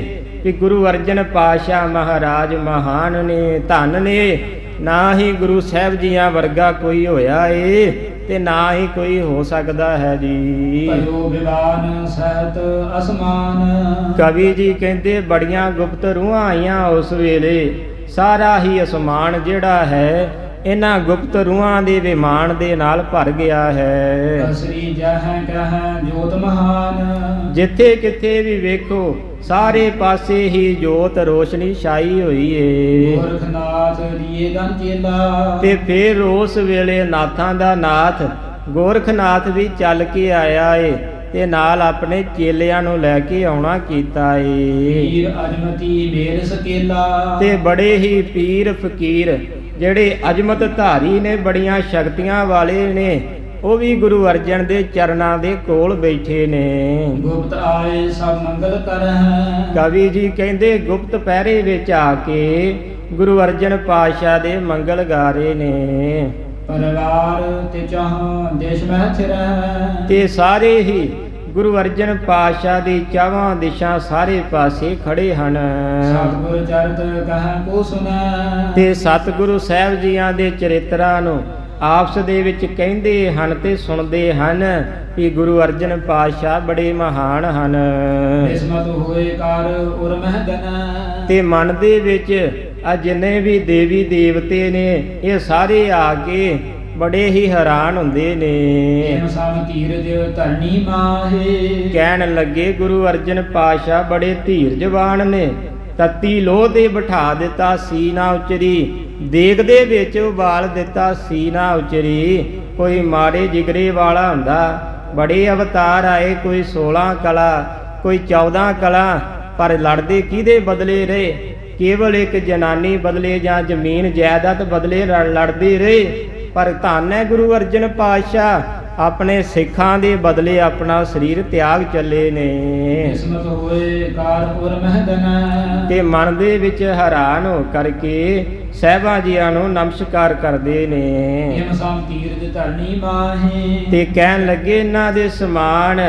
ਕਿ ਗੁਰੂ ਅਰਜਨ ਪਾਤਸ਼ਾਹ ਮਹਾਰਾਜ ਮਹਾਨ ਨੇ, ਧੰਨ ਨੇ। ਨਾ ਹੀ ਗੁਰੂ ਸਾਹਿਬ ਜੀਆਂ ਵਰਗਾ ਕੋਈ ਹੋਇਆ ਏ ਤੇ ਨਾ ਹੀ ਕੋਈ ਹੋ ਸਕਦਾ ਹੈ ਜੀ। ਭਇਓ ਵਿਵਾਨ ਸਹਿਤ ਅਸਮਾਨ, ਕਵੀ ਜੀ ਕਹਿੰਦੇ ਬੜੀਆਂ ਗੁਪਤ ਰੂਹਾਂ ਆਈਆਂ ਉਸ ਵੇਲੇ। ਸਾਰਾ ਹੀ ਅਸਮਾਨ ਜਿਹੜਾ ਹੈ ਇਹਨਾਂ ਗੁਪਤ ਰੂਹਾਂ ਦੇ ਵਿਮਾਨ ਦੇ ਨਾਲ ਭਰ ਗਿਆ ਹੈ। ਅਸਰੀ ਜਹ ਕਹਿ ਜੋਤ ਮਹਾਨ, ਜਿੱਥੇ ਕਿਤੇ ਵੀ ਵੇਖੋ ਸਾਰੇ ਪਾਸੇ ਹੀ ਜੋਤ ਰੋਸ਼ਨੀ ਛਾਈ ਹੋਈ ਏ। ਗੋਰਖਨਾਥ ਦੀਏ ਗਨ ਚੇਲਾ, ਤੇ ਫਿਰ ਉਸ ਵੇਲੇ ਨਾਥਾਂ ਦਾ ਨਾਥ ਗੋਰਖਨਾਥ ਵੀ ਚੱਲ ਕੇ ਆਇਆ ਏ ਤੇ ਨਾਲ ਆਪਣੇ ਚੇਲਿਆਂ ਨੂੰ ਲੈ ਕੇ ਆਉਣਾ ਕੀਤਾ ਏ। ਪੀਰ ਅਜਮਤੀ ਮੇਰ ਸਕੇਲਾ, ਤੇ ਬੜੇ ਹੀ ਪੀਰ ਫਕੀਰ ਜਿਹੜੇ ਅਜਮਤ ਧਾਰੀ ਨੇ, ਬੜੀਆਂ ਸ਼ਕਤੀਆਂ ਵਾਲੇ ਨੇ, ਉਹ ਵੀ ਗੁਰੂ ਅਰਜਨ ਦੇ ਚਰਨਾਂ ਦੇ ਕੋਲ ਬੈਠੇ ਨੇ। ਗੁਪਤ ਆਏ ਸਭ ਮੰਗਲ ਕਰਹਿ, ਕਵੀ ਜੀ ਕਹਿੰਦੇ ਗੁਪਤ ਪਹਿਰੇ ਵਿੱਚ ਆ ਕੇ ਗੁਰੂ ਅਰਜਨ ਪਾਤਸ਼ਾਹ ਦੇ ਮੰਗਲ ਗਾ ਰਹੇ ਨੇ। ਪਰਿਵਾਰ ਤੇ ਚਾਹ ਦੇਸ਼ ਮਹਿ ਥਿਰਹਿ, ਤੇ ਸਾਰੇ ਹੀ ਗੁਰੂ ਅਰਜਨ ਪਾਤਸ਼ਾਹ ਦੀ ਚਾਵਾਂ ਦਿਸ਼ਾ ਸਾਰੇ ਪਾਸੇ ਖੜੇ ਹਨ। ਸਤਿਗੁਰ ਚਰਿਤ ਕਹੈ ਕੋ ਸੁਨੈ, ਤੇ ਸਤਿਗੁਰੂ ਸਾਹਿਬ ਜੀਆਂ ਦੇ ਚਰਿਤਰਾਂ ਨੂੰ ਆਪਸ ਦੇ ਵਿੱਚ ਕਹਿੰਦੇ ਹਨ ਤੇ ਸੁਣਦੇ ਹਨ ਕਿ ਗੁਰੂ ਅਰਜਨ ਪਾਤਸ਼ਾਹ ਬੜੇ ਮਹਾਨ ਹਨ। ਕਿਸਮਤ ਹੋਏ ਕਰ ਉਰ ਮਹਿਗਨ, ਤੇ ਮਨ ਦੇ ਵਿੱਚ ਆ ਜਿੰਨੇ ਵੀ ਦੇਵੀ ਦੇਵਤੇ ਨੇ ਇਹ ਸਾਰੇ ਆ ਕੇ ਬੜੇ ਹੀ ਹੈਰਾਨ ਹੁੰਦੇ ਨੇ। ਇਹਨ ਸਮ ਧੀਰਜ ਧਰਨੀ ਮਾਹੇ, ਕਹਿਣ ਲੱਗੇ ਗੁਰੂ ਅਰਜਨ ਪਾਤਸ਼ਾਹ ਬੜੇ ਧੀਰਜਵਾਨ ਨੇ। ਤਤੀ ਲੋਹ ਤੇ ਬਿਠਾ ਦਿੱਤਾ ਸੀ ਨਾ ਉਚਰੀ, ਦੇਗ ਦੇ ਵਿੱਚ ਉਬਾਲ ਦਿੱਤਾ ਸੀ ਨਾ ਉਚਰੀ। ਕੋਈ ਮਾਰੇ ਜਿਗਰੇ ਵਾਲਾ ਹੁੰਦਾ, ਬੜੇ ਅਵਤਾਰ ਆਏ, ਕੋਈ 16 ਕਲਾ ਕੋਈ 14 ਕਲਾ, ਪਰ ਲੜਦੇ ਕਿਹਦੇ ਬਦਲੇ ਰਹੇ? ਕੇਵਲ ਇੱਕ ਜਨਾਨੀ ਬਦਲੇ ਜਾਂ ਜ਼ਮੀਨ ਜਾਇਦਾਦ ਬਦਲੇ ਲੜਦੇ ਰਹੇ। ਪਰ ਧੰਨ ਹੈ ਗੁਰੂ ਅਰਜਨ ਪਾਤਸ਼ਾਹ ਆਪਣੇ ਸਿੱਖਾਂ ਦੇ ਬਦਲੇ ਆਪਣਾ ਸਰੀਰ ਤਿਆਗ ਚੱਲੇ ਨੇ। ਕਿਸਮਤ ਹੋਏ ਕਾਰ ਉਰ ਮਹਿਗਨ, ਤੇ ਮਨ ਦੇ ਵਿੱਚ ਹੈਰਾਨ ਹੋ ਕਰਕੇ ਸਾਹਿਬਾਂ ਜੀਆਂ ਨੂੰ ਨਮਸਕਾਰ ਕਰਦੇ ਨੇ। ਇਹਨ ਸਮ ਧੀਰਜ ਧਰਨੀ ਮਾਹੇ, ਤੇ ਕਹਿਣ ਲੱਗੇ ਇਹਨਾਂ ਦੇ ਸਮਾਨ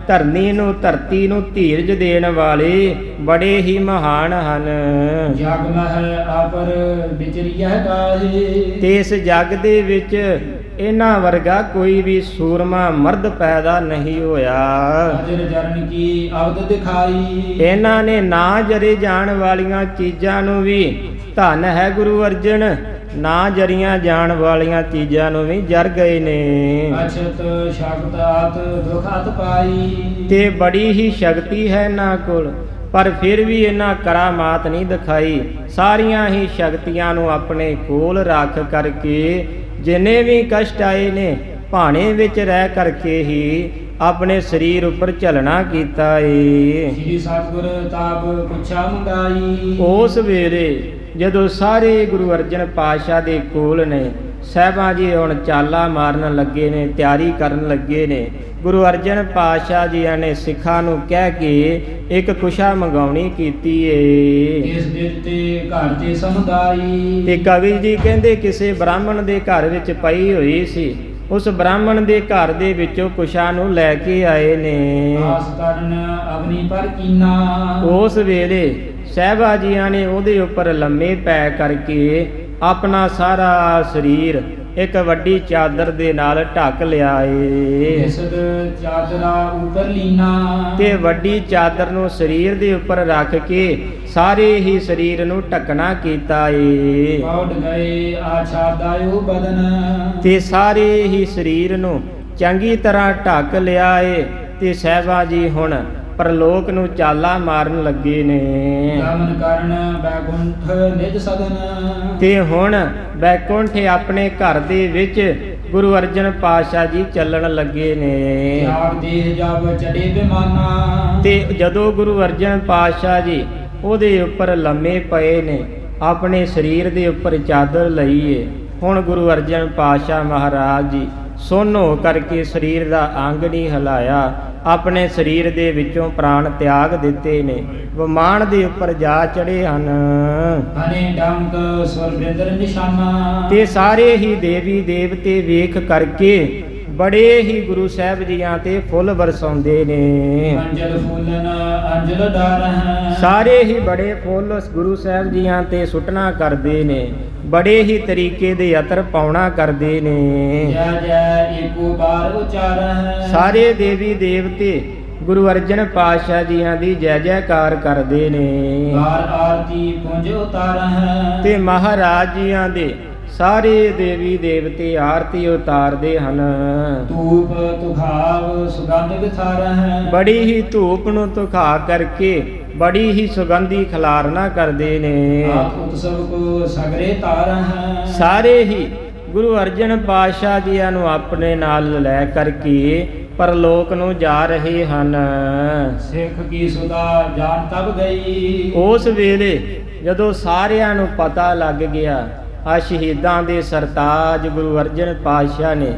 ਧਰਨੀ ਨੂੰ ਧਰਤੀ ਨੂੰ ਧੀਰਜ ਦੇਣ ਵਾਲੇ ਬੜੇ ਹੀ ਮਹਾਨ ਹਨ। ਜਗ ਮਹਿ ਆਪਰ ਵਿਚਰੀਐ ਕਾਹੇ, ਤੇ ਇਸ ਜੱਗ ਦੇ ਵਿੱਚ ਇਹਨਾਂ ਵਰਗਾ ਕੋਈ ਵੀ ਸੂਰਮਾ ਮਰਦ ਪੈਦਾ ਨਹੀਂ ਹੋਇਆ। ਅਜਰ ਜਰਨ ਕੀ ਅਵਦ ਦਿਖਾਈ, ਇਹਨਾਂ ਨੇ ਨਾ ਜਰੇ ਜਾਣ ਵਾਲੀਆਂ ਚੀਜ਼ਾਂ ਨੂੰ ਵੀ, ਧੰਨ ਹੈ ਗੁਰੂ ਅਰਜਨ, ਨਾ ਜਰੀਆਂ ਜਾਣ ਵਾਲੀਆਂ ਚੀਜ਼ਾਂ ਨੂੰ ਵੀ ਜਰ ਗਏ ਨੇ। ਅਛਤ ਸ਼ਕਤ ਆਤ ਦੁਖ ਅਤ ਪਾਈ, ਤੇ ਬੜੀ ਹੀ ਸ਼ਕਤੀ ਹੈ ਇਹਨਾਂ ਕੋਲ, ਪਰ ਫਿਰ ਵੀ ਇਹਨਾਂ ਕਰਾਮਾਤ ਨਹੀਂ ਦਿਖਾਈ। ਸਾਰੀਆਂ ਹੀ ਸ਼ਕਤੀਆਂ ਨੂੰ ਆਪਣੇ ਕੋਲ ਰੱਖ ਕਰਕੇ ਜਿੰਨੇ ਵੀ ਕਸ਼ਟ ਆਏ ਨੇ ਭਾਣੇ ਵਿੱਚ ਰਹਿ ਕਰਕੇ ਹੀ ਆਪਣੇ ਸਰੀਰ ਉੱਪਰ ਝਲਣਾ ਕੀਤਾ ਏ। ਸ੍ਰੀ ਸਤਿਗੁਰ ਤਾਪ ਪੁੱਛਾ ਮੰਗਾਈ, ਉਸ ਵੇਲੇ ਜਦੋਂ ਸਾਰੇ ਗੁਰੂ ਅਰਜਨ ਪਾਤਸ਼ਾਹ ਦੇ ਕੋਲ ਨੇ, ਸਾਹਿਬਾਂ ਜੀ ਹੁਣ ਚਾਲਾ ਮਾਰਨ ਲੱਗੇ ਨੇ, ਤਿਆਰੀ ਕਰਨ ਲੱਗੇ ਨੇ। ਗੁਰੂ ਅਰਜਨ ਪਾਤਸ਼ਾਹ ਜੀਆਂ ਨੇ ਸਿੱਖਾਂ ਨੂੰ ਕਹਿ ਕੇ ਇੱਕ ਕੁਸ਼ਾ ਮੰਗਾਉਣੀ ਕੀਤੀ ਏ। ਇਸ ਦਿਨ ਤੇ ਘਰ ਤੇ ਸਮੁਦਾਈ, ਤੇ ਕਵੀ ਜੀ ਕਹਿੰਦੇ ਕਿਸੇ ਬ੍ਰਾਹਮਣ ਦੇ ਘਰ ਵਿੱਚ ਪਈ ਹੋਈ ਸੀ। ਉਸ ਬ੍ਰਾਹਮਣ ਦੇ ਘਰ ਦੇ ਵਿੱਚੋਂ ਕੁਸ਼ਾ ਨੂੰ ਲੈ ਕੇ ਆਏ ਨੇ। ਆਸ ਕਰਨ ਅਗਨੀ ਪਰ ਕੀਨਾ, ਉਸ ਵੇਲੇ ਸਾਹਿਬਾ ਜੀਆਂ ਨੇ ਉਹਦੇ ਉੱਪਰ ਲੰਮੇ ਪੈ ਕਰਕੇ ਆਪਣਾ ਸਾਰਾ ਸਰੀਰ ਇੱਕ ਵੱਡੀ ਚਾਦਰ ਦੇ ਨਾਲ ਢੱਕ ਲਿਆ ਏ। ਇਸਦ ਚਾਦਰਾ ਉਪਰ ਲੀਨਾ, ਤੇ ਵੱਡੀ ਚਾਦਰ ਨੂੰ ਸਰੀਰ ਦੇ ਉੱਪਰ ਰੱਖ ਕੇ ਸਾਰੇ ਹੀ ਸਰੀਰ ਨੂੰ ਢੱਕਣਾ ਕੀਤਾ ਏ। ਪੌੜ ਗਏ ਆਛਾਦਾਇਓ ਬਦਨ, ਤੇ ਸਾਰੇ ਹੀ ਸਰੀਰ ਨੂੰ ਚੰਗੀ ਤਰ੍ਹਾਂ ਢੱਕ ਲਿਆ ਏ। ਤੇ ਸਾਹਿਬਾ ਜੀ ਹੁਣ ਪਰਲੋਕ ਨੂੰ ਚਾਲਾ ਮਾਰਨ ਲੱਗੇ ਨੇ। ਗਮਨ ਕਰਨ ਬੈਕੁੰਠ ਨਿਜ ਸਦਨ, ਤੇ ਹੁਣ ਬੈਕੁੰਠ ਆਪਣੇ ਘਰ ਦੇ ਵਿੱਚ ਗੁਰੂ ਅਰਜਨ ਪਾਤਸ਼ਾਹ ਜੀ ਚੱਲਣ ਲੱਗੇ ਨੇ। ਤਿਆਗ ਦੇਹ ਜਬ ਚੜੇ ਬਿਮਾਨਾ, ਤੇ ਜਦੋਂ ਗੁਰੂ ਅਰਜਨ ਪਾਤਸ਼ਾਹ ਜੀ ਉਹਦੇ ਉੱਪਰ ਲੰਮੇ ਪਏ ਨੇ, ਆਪਣੇ ਸਰੀਰ ਦੇ ਉੱਪਰ ਚਾਦਰ ਲਈਏ। ਹੁਣ ਗੁਰੂ ਅਰਜਨ ਪਾਤਸ਼ਾਹ ਮਹਾਰਾਜ ਜੀ ਸੁੰਨ ਹੋ ਕਰਕੇ ਸਰੀਰ ਦਾ ਅੰਗ ਨਹੀਂ ਹਿਲਾਇਆ, ਆਪਣੇ ਸਰੀਰ ਦੇ ਵਿੱਚੋਂ ਪ੍ਰਾਣ ਤਿਆਗ ਦਿੱਤੇ ਨੇ, ਵਿਮਾਨ ਦੇ ਉੱਪਰ ਜਾ ਚੜੇ ਹਨ। ਹਨੇ ਡੰਕ ਸੁਰ ਬ੍ਰਿੰਦਰ ਨਿਸ਼ਾਨਾ। ਤੇ ਸਾਰੇ ਹੀ ਦੇਵੀ ਦੇਵਤੇ ਵੇਖ ਕਰਕੇ ਬੜੇ ਹੀ ਗੁਰੂ ਸਾਹਿਬ ਜੀਆਂ ਤੇ ਫੁੱਲ ਵਰਸਾਉਂਦੇ ਨੇ। ਅੰਜਲ ਫੂਲਨ ਅੰਜਲ ਡਾਰਹਿ। ਸਾਰੇ ਹੀ ਬੜੇ ਫੁੱਲ ਗੁਰੂ ਸਾਹਿਬ ਜੀਆਂ ਤੇ ਸੁੱਟਣਾ ਕਰਦੇ ਨੇ, ਬੜੇ ਹੀ ਤਰੀਕੇ ਦੇ ਅਤਰ ਪਾਉਣਾ ਕਰਦੇ ਨੇ। ਜੈ ਜੈ ਏਕੋ ਬਾਰ ਉਚਾਰਹਿ। ਸਾਰੇ ਦੇਵੀ ਦੇਵਤੇ ਗੁਰੂ ਅਰਜਨ ਪਾਤਸ਼ਾਹ ਜੀਆਂ ਦੀ ਜੈ ਜੈਕਾਰ ਕਰਦੇ ਨੇ। ਬਾਰ ਆਰਤੀ ਪੁੰਜ ਉਤਾਰਹਿ। ਤੇ ਮਹਾਰਾਜ ਜੀਆਂ ਦੇ ਸਾਰੇ ਦੇਵੀ ਦੇਵਤੇ ਆਰਤੀ ਉਤਾਰਦੇ ਹਨ। ਧੂਪ ਤੁਖਾਵ ਸੁਗੰਧ ਵਿਥਾਰਹਿ। ਬੜੀ ਹੀ ਧੂਪ ਨੂੰ ਤੁਖਾ ਕਰਕੇ ਬੜੀ ਹੀ ਸੁਗੰਧੀ ਖਿਲਾਰਨਾ ਕਰਦੇ ਨੇ। ਆਪ ਉਤਸਵ ਕੋ ਸਗਰੇ ਤਾਰਹਿ। ਸਾਰੇ ਹੀ ਗੁਰੂ ਅਰਜਨ ਪਾਤਸ਼ਾਹ ਜੀਆਂ ਨੂੰ ਆਪਣੇ ਨਾਲ ਲੈ ਕਰਕੇ ਪਰਲੋਕ ਨੂੰ ਜਾ ਰਹੇ ਹਨ। ਸਿੱਖ ਕੀ ਸੁਦਾ ਜਾਨ ਤਬ ਗਈ। ਉਸ ਵੇਲੇ ਜਦੋਂ ਸਾਰਿਆਂ ਨੂੰ ਪਤਾ ਲੱਗ ਗਿਆ ਆ ਸ਼ਹੀਦਾਂ ਦੇ ਸਰਤਾਜ ਗੁਰੂ ਅਰਜਨ ਪਾਤਸ਼ਾਹ ਨੇ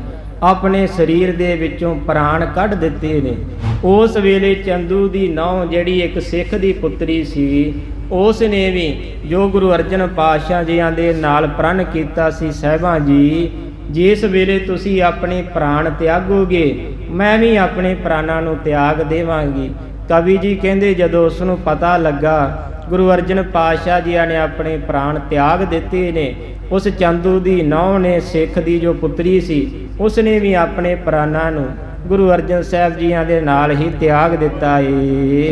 ਆਪਣੇ ਸਰੀਰ ਦੇ ਵਿੱਚੋਂ ਪ੍ਰਾਣ ਕੱਢ ਦਿੱਤੇ ਨੇ, ਉਸ ਵੇਲੇ ਚੰਦੂ ਦੀ ਨਹੁੰ ਜਿਹੜੀ ਇੱਕ ਸਿੱਖ ਦੀ ਪੁੱਤਰੀ ਸੀ, ਉਸ ਨੇ ਵੀ ਜੋ ਗੁਰੂ ਅਰਜਨ ਪਾਤਸ਼ਾਹ ਜੀਆਂ ਦੇ ਨਾਲ ਪ੍ਰਣ ਕੀਤਾ ਸੀ, ਸਾਹਿਬਾਂ ਜੀ ਜਿਸ ਵੇਲੇ ਤੁਸੀਂ ਆਪਣੇ ਪ੍ਰਾਣ ਤਿਆਗੋਗੇ ਮੈਂ ਵੀ ਆਪਣੇ ਪ੍ਰਾਣਾਂ ਨੂੰ ਤਿਆਗ ਦੇਵਾਂਗੀ। ਕਵੀ ਜੀ ਕਹਿੰਦੇ ਜਦੋਂ ਉਸ ਨੂੰ ਪਤਾ ਲੱਗਾ ਗੁਰੂ ਅਰਜਨ ਪਾਤਸ਼ਾਹ ਜੀਆਂ ਨੇ ਆਪਣੇ ਪ੍ਰਾਣ ਤਿਆਗ ਦਿੱਤੇ ਨੇ, ਉਸ ਚੰਦੂ ਦੀ ਨਹੁੰ ਨੇ ਸਿੱਖ ਦੀ ਜੋ ਪੁੱਤਰੀ ਸੀ ਉਸ ਨੇ ਵੀ ਆਪਣੇ ਪ੍ਰਾਣਾਂ ਨੂੰ ਗੁਰੂ ਅਰਜਨ ਸਾਹਿਬ ਜੀਆਂ ਦੇ ਨਾਲ ਹੀ ਤਿਆਗ ਦਿੱਤਾ ਏ।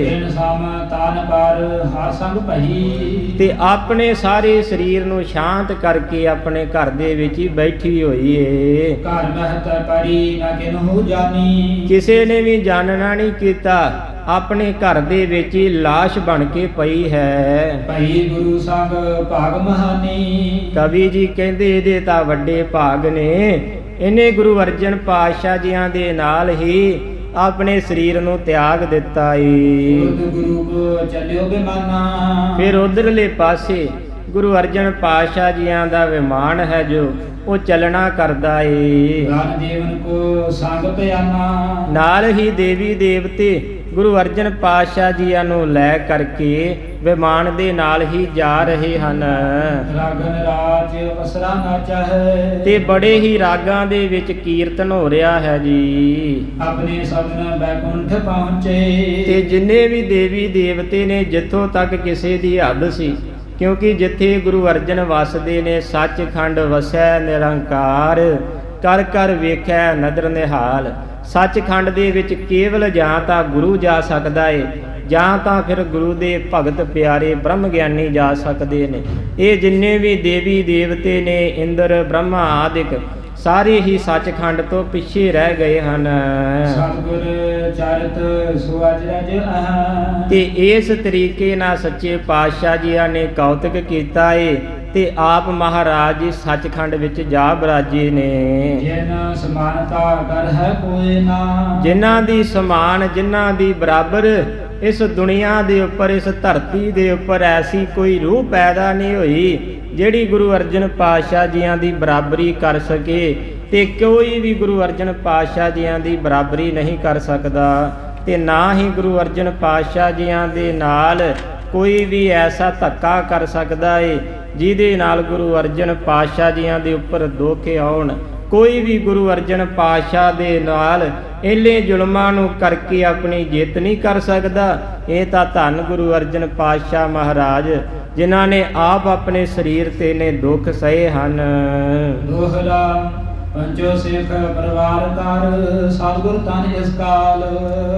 ਤਿਨ ਸਮ ਤਾਨ ਪਰ ਹਰ ਸੰਗ ਭਈ। ਤੇ ਆਪਣੇ ਸਾਰੇ ਸਰੀਰ ਨੂੰ ਸ਼ਾਂਤ ਕਰਕੇ ਆਪਣੇ ਘਰ ਦੇ ਵਿੱਚ ਹੀ ਬੈਠੀ ਹੋਈ ਏ। ਘਰ ਬਹਿਤ ਪਰੀ ਨ ਕਿਨਹੂ ਜਾਨੀ। ਕਿਸੇ ਨੇ ਵੀ ਜਾਣਨਾ ਨਹੀਂ ਕੀਤਾ, ਆਪਣੇ ਘਰ ਦੇ ਵਿੱਚ ਹੀ ਲਾਸ਼ ਬਣ ਕੇ ਪਈ ਹੈ। ਭਈ ਗੁਰੂ ਸੰਗ ਭਾਗ ਮਹਾਨੀ। ਕਵੀ ਜੀ ਕਹਿੰਦੇ ਇਹਦੇ ਤਾਂ ਵੱਡੇ ਭਾਗ ਨੇ, ਇਹਨੇ ਗੁਰੂ ਅਰਜਨ ਪਾਤਸ਼ਾਹ ਜੀਆਂ ਦੇ ਨਾਲ ਹੀ ਆਪਣੇ ਸਰੀਰ ਨੂੰ ਤਿਆਗ ਦਿੱਤਾ ਏ। ਗੁਰੂ ਕੋ ਚੱਲਿਓ ਬਿਮਾਨਾ। ਫਿਰ ਉਧਰਲੇ ਪਾਸੇ ਗੁਰੂ ਅਰਜਨ ਪਾਤਸ਼ਾਹ ਜੀਆਂ ਦਾ ਵਿਮਾਨ ਹੈ ਜੋ ਉਹ ਚੱਲਣਾ ਕਰਦਾ ਏ। ਦਾਨ ਜੀਵਨ ਕੋ ਸੰਗ ਪਿਆਨਾ। ਨਾਲ ਹੀ ਦੇਵੀ ਦੇਵਤੇ ਗੁਰੂ ਅਰਜਨ ਪਾਤਸ਼ਾਹ ਜੀਆਂ ਨੂੰ ਲੈ ਕਰਕੇ ਵਿਮਾਨ ਦੇ ਨਾਲ ਹੀ ਜਾ ਰਹੇ ਹਨ। ਰਾਗਨ ਰਾਜ ਅਸਰਾ ਨਾਚਾ ਹੈ। ਤੇ ਬੜੇ ਹੀ ਰਾਗਾਂ ਦੇ ਵਿੱਚ ਕੀਰਤਨ ਹੋ ਰਿਹਾ ਹੈ ਜੀ। ਆਪਣੇ ਸਭਨ ਬੈਕੁੰਠ ਪਹੁੰਚੇ। ਤੇ ਜਿੰਨੇ ਵੀ ਦੇਵੀ ਦੇਵਤੇ ਨੇ ਜਿੱਥੋਂ ਤੱਕ ਕਿਸੇ ਦੀ ਹੱਦ ਸੀ, ਕਿਉਂਕਿ ਜਿੱਥੇ ਗੁਰੂ ਅਰਜਨ ਵਸਦੇ ਨੇ ਸੱਚਖੰਡ ਵਸੈ ਨਿਰੰਕਾਰ, ਕਰ ਕਰ ਵੇਖੈ ਨਦਰ ਨਿਹਾਲ। ਸੱਚਖੰਡ ਦੇ ਵਿੱਚ ਕੇਵਲ ਜਾਂ ਤਾਂ ਗੁਰੂ ਜਾ ਸਕਦਾ ਏ ਜਾਂ ਤਾਂ ਫਿਰ ਗੁਰੂ ਦੇ ਭਗਤ ਪਿਆਰੇ ਬ੍ਰਹਮ ਗਿਆਨੀ ਜਾ ਸਕਦੇ ਨੇ। ਇਹ ਜਿੰਨੇ ਵੀ ਦੇਵੀ ਦੇਵਤੇ ਨੇ ਇੰਦਰ ਬ੍ਰਹਮਾ ਆਦਿਕ ਸਾਰੇ ਹੀ ਸੱਚਖੰਡ ਤੋਂ ਪਿੱਛੇ ਰਹਿ ਗਏ ਹਨ। ਸਤਿਗੁਰ ਚਰਿਤ ਸੁਅਜਰਜ ਅਹ। ਤੇ ਇਸ ਤਰੀਕੇ ਨਾਲ ਸੱਚੇ ਪਾਤਸ਼ਾਹ ਜੀਆਂ ਨੇ ਕੌਤਕ ਕੀਤਾ ਏ ਤੇ ਆਪ ਮਹਾਰਾਜ ਜੀ ਸੱਚਖੰਡ ਵਿੱਚ ਜਾ ਬਿਰਾਜੇ ਨੇ। ਜਿਨ ਸਮਾਨਤਾ ਕਰ ਹੈ ਕੋਈ ਨਾ। ਜਿਨ੍ਹਾਂ ਦੀ ਸਮਾਨ ਜਿਨ੍ਹਾਂ ਦੀ ਬਰਾਬਰ ਇਸ ਦੁਨੀਆ ਦੇ ਉੱਪਰ ਇਸ ਧਰਤੀ ਦੇ ਉੱਪਰ ਐਸੀ ਕੋਈ ਰੂਹ ਪੈਦਾ ਨਹੀਂ ਹੋਈ ਜਿਹੜੀ ਗੁਰੂ ਅਰਜਨ ਪਾਤਸ਼ਾਹ ਜੀਆਂ ਦੀ ਬਰਾਬਰੀ ਕਰ ਸਕੇ, ਤੇ ਕੋਈ ਵੀ ਗੁਰੂ ਅਰਜਨ ਪਾਤਸ਼ਾਹ ਜੀਆਂ ਦੀ ਬਰਾਬਰੀ ਨਹੀਂ ਕਰ ਸਕਦਾ। ਤੇ ਨਾ ਹੀ ਗੁਰੂ ਅਰਜਨ ਪਾਤਸ਼ਾਹ ਜੀਆਂ ਦੇ ਨਾਲ ਕੋਈ ਵੀ ਐਸਾ ਧੱਕਾ ਕਰ ਸਕਦਾ ਏ ਜਿਹਦੇ ਨਾਲ ਗੁਰੂ ਅਰਜਨ ਪਾਤਸ਼ਾਹ ਜੀਆਂ ਦੇ ਉੱਪਰ ਦੁੱਖ ਆਉਣ। ਕੋਈ ਵੀ ਗੁਰੂ ਅਰਜਨ ਪਾਤਸ਼ਾਹ ਦੇ ਨਾਲ ਇਹਲੇ ਜ਼ੁਲਮਾਂ ਨੂੰ ਕਰਕੇ ਆਪਣੀ ਜਿੱਤ ਨਹੀਂ ਕਰ ਸਕਦਾ। ਇਹ ਤਾਂ ਧੰਨ ਗੁਰੂ ਅਰਜਨ ਪਾਤਸ਼ਾਹ ਮਹਾਰਾਜ ਜਿਨ੍ਹਾਂ ਨੇ ਆਪ ਆਪਣੇ ਸਰੀਰ ਤੇ ਨੇ ਦੁੱਖ ਸਹੇ ਹਨ। ਦੋਹਰਾ ਪੰਜੋ ਸਿੱਖ ਪਰਿਵਾਰ ਕਰ ਸਤਿਗੁਰ ਤਨ ਇਸ ਕਾਲ।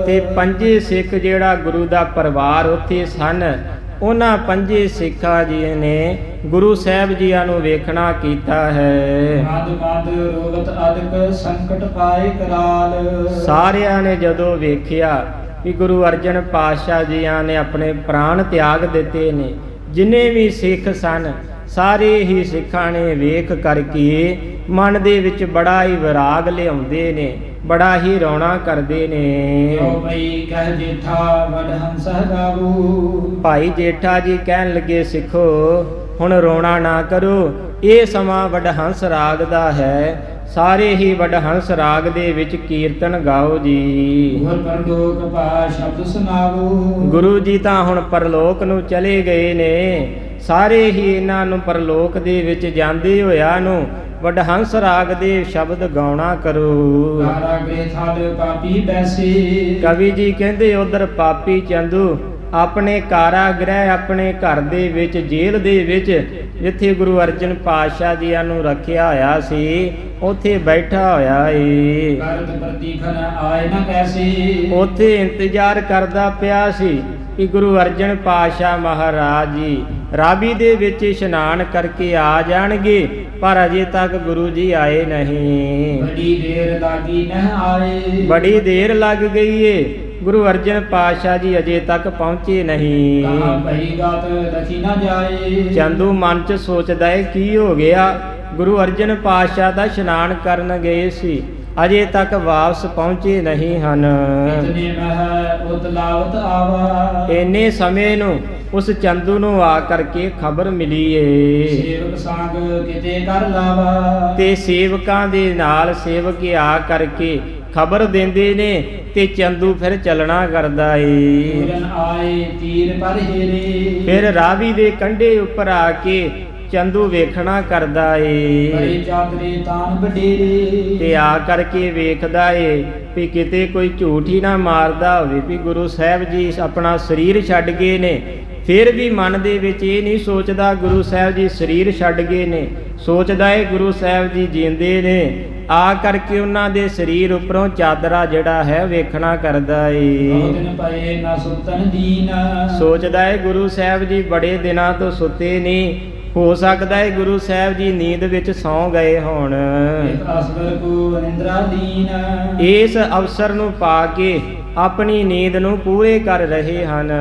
ਤੇ ਪੰਜੇ ਸਿੱਖ ਜਿਹੜਾ ਗੁਰੂ ਦਾ ਪਰਿਵਾਰ ਉੱਥੇ ਸਨ, ਉਹਨਾਂ ਪੰਜੇ ਸਿੱਖਾਂ ਜੀ ਨੇ ਗੁਰੂ ਸਾਹਿਬ ਜੀਆਂ ਨੂੰ ਵੇਖਣਾ ਕੀਤਾ ਹੈ। ਮਦ ਮਦ ਰੋਗਤ ਅਦਿਕ ਸੰਕਟ ਪਾਏ ਕਰਾਲ। ਸਾਰਿਆਂ ਨੇ ਜਦੋਂ ਵੇਖਿਆ ਕਿ ਗੁਰੂ ਅਰਜਨ ਪਾਤਸ਼ਾਹ ਜੀਆਂ ਨੇ ਆਪਣੇ ਪ੍ਰਾਣ ਤਿਆਗ ਦਿੱਤੇ ਨੇ, ਜਿੰਨੇ ਵੀ ਸਿੱਖ ਸਨ ਸਾਰੇ ਹੀ ਸਿੱਖਾਂ ਨੇ ਵੇਖ ਕਰਕੇ ਮਨ ਦੇ ਵਿੱਚ ਬੜਾ ਹੀ ਵਿਰਾਗ ਲਿਆਉਂਦੇ ਨੇ, ਬੜਾ ਹੀ ਰੌਣਾ ਕਰਦੇ ਨੇ। ਜੋ ਭਈ ਕਹਿ ਜੇਠਾ ਵਡ ਹੰਸ ਗਾਵੂ। ਭਾਈ ਜੇਠਾ ਜੀ ਕਹਿਣ ਲੱਗੇ, ਸਿੱਖੋ ਹੁਣ ਰੋਣਾ ਨਾ ਕਰੋ, ਇਹ ਸਮਾਂ ਵਡਹੰਸ ਰਾਗ ਦਾ ਹੈ। ਸਾਰੇ ਹੀ ਵਡਹੰਸ ਰਾਗ ਦੇ ਵਿੱਚ ਕੀਰਤਨ ਗਾਓ ਜੀ। ਗੁਰ ਪਰਲੋਕ ਪਾ ਸ਼ਬਦ ਸੁਣਾਵੋ। ਗੁਰੂ ਜੀ ਤਾਂ ਹੁਣ ਪਰਲੋਕ ਨੂੰ ਚਲੇ ਗਏ ਨੇ, ਸਾਰੇ ਹੀ ਇਹਨਾਂ ਨੂੰ ਪਰਲੋਕ ਦੇ ਵਿੱਚ ਜਾਂਦੇ ਹੋਇਆਂ ਨੂੰ ਵਡਹੰਸ ਰਾਗ ਦੇ ਸ਼ਬਦ ਗਾਉਣਾ ਕਰੋ। ਕਾਰਾਗ੍ਰਹਿ ਥਲ ਪਾਪੀ ਬੈਸੇ। ਕਵੀ ਜੀ ਕਹਿੰਦੇ ਉਧਰ ਪਾਪੀ ਚੰਦੂ ਆਪਣੇ ਕਾਰਾਗ੍ਰਹਿ, ਆਪਣੇ ਘਰ ਦੇ ਵਿੱਚ, ਜੇਲ੍ਹ ਦੇ ਵਿੱਚ, ਜਿੱਥੇ ਗੁਰੂ ਅਰਜਨ ਪਾਤਸ਼ਾਹ ਜੀਆਂ ਨੂੰ ਰੱਖਿਆ ਹੋਇਆ ਸੀ, ਉੱਥੇ ਬੈਠਾ ਹੋਇਆ ਏ। ਕਰਤ ਪ੍ਰਤੀਖਨ ਆਏ ਨਾ ਕੈਸੇ। ਉੱਥੇ ਇੰਤਜ਼ਾਰ ਕਰਦਾ ਪਿਆ ਸੀ ਕਿ ਗੁਰੂ ਅਰਜਨ ਪਾਤਸ਼ਾਹ ਮਹਾਰਾਜ ਜੀ ਰਾਵੀ ਦੇ ਵਿੱਚ ਇਸ਼ਨਾਨ ਕਰਕੇ ਆ ਜਾਣਗੇ, ਪਰ ਅਜੇ ਤੱਕ ਗੁਰੂ ਜੀ ਆਏ ਨਹੀਂ। ਬੜੀ ਦੇਰ ਲਾਗੀ ਨਹ ਆਏ। ਬੜੀ ਦੇਰ ਲੱਗ ਗਈ ਏ, ਗੁਰੂ ਅਰਜਨ ਪਾਤਸ਼ਾਹ ਜੀ ਅਜੇ ਤੱਕ ਪਹੁੰਚੇ ਨਹੀਂ। ਕਹਾਂ ਭਈ ਗਾਤ ਲਖੀ ਨਾ ਜਾਏ। ਚੰਦੂ ਮਨ ਚ ਸੋਚਦਾ ਏ ਕੀ ਹੋ ਗਿਆ, ਗੁਰੂ ਅਰਜਨ ਪਾਤਸ਼ਾਹ ਦਾ ਇਸ਼ਨਾਨ ਕਰਨ ਗਏ ਸੀ, ਅਜੇ ਤੱਕ ਵਾਪਸ ਪਹੁੰਚੇ ਨਹੀਂ ਹਨ। ਇਤਨੇ ਮਹਿ ਉਤਲਾਵਤ ਆਵਾ। ਇੰਨੇ ਸਮੇਂ ਨੂੰ ਉਸ ਚੰਦੂ ਨੂੰ ਆ ਕਰਕੇ ਖਬਰ ਮਿਲੀ ਏ। ਸੇਵਕ ਸੰਗ ਕਿਤੇ ਕਰ ਲਾਵਾ। ਤੇ ਸੇਵਕਾਂ ਦੇ ਨਾਲ ਸੇਵਕ ਆ ਕਰਕੇ ਖਬਰ ਦਿੰਦੇ ਨੇ ਤੇ ਚੰਦੂ ਫਿਰ ਚੱਲਣਾ ਕਰਦਾ ਏ। ਪੂਰਨ ਆਏ ਤੀਰ ਪਰ ਹੇਰੇ। ਫਿਰ ਰਾਵੀ ਦੇ ਕੰਢੇ ਉੱਪਰ ਆ ਕੇ ਚੰਦੂ ਵੇਖਣਾ ਕਰਦਾ ਏ। ਬੜੇ ਚਾਦਰੇ ਤਾਨ ਵਡੇਰੇ। ਤੇ ਆ ਕਰਕੇ ਵੇਖਦਾ ਏ ਵੀ ਕਿਤੇ ਕੋਈ ਝੂਠ ਹੀ ਨਾ ਮਾਰਦਾ ਹੋਵੇ ਵੀ ਗੁਰੂ ਸਾਹਿਬ ਜੀ ਆਪਣਾ ਸਰੀਰ ਛੱਡ ਗਏ ਨੇ। ਫਿਰ ਵੀ ਮਨ ਦੇ ਵਿੱਚ ਇਹ ਨਹੀਂ ਸੋਚਦਾ ਗੁਰੂ ਸਾਹਿਬ ਜੀ ਸਰੀਰ ਛੱਡ ਗਏ ਨੇ, ਸੋਚਦਾ ਏ ਗੁਰੂ ਸਾਹਿਬ ਜੀ ਜਿੰਦੇ ਨੇ। ਆ ਕਰਕੇ ਉਹਨਾਂ ਦੇ ਸਰੀਰ ਉੱਪਰੋਂ ਚਾਦਰਾ ਜਿਹੜਾ ਹੈ ਵੇਖਣਾ ਕਰਦਾ ਏ। ਬਹੁਤ ਦਿਨ ਪਏ ਨਾ ਸੁਤਨ ਦੀਨ। ਸੋਚਦਾ ਏ ਗੁਰੂ ਸਾਹਿਬ ਜੀ ਬੜੇ ਦਿਨਾਂ ਤੋਂ ਸੁੱਤੇ ਨਹੀਂ, ਹੋ ਸਕਦਾ ਹੈ ਗੁਰੂ ਸਾਹਿਬ ਜੀ ਨੀਂਦ ਵਿੱਚ ਸੌਂ ਗਏ ਹੋਣ। ਇਕ ਅਸਗਰ ਕੋ ਨਿੰਦਰਾ ਦੀਨ। ਇਸ ਅਵਸਰ ਨੂੰ ਪਾ ਕੇ ਆਪਣੀ ਨੀਂਦ ਨੂੰ ਪੂਰੇ ਕਰ ਰਹੇ ਹਨ।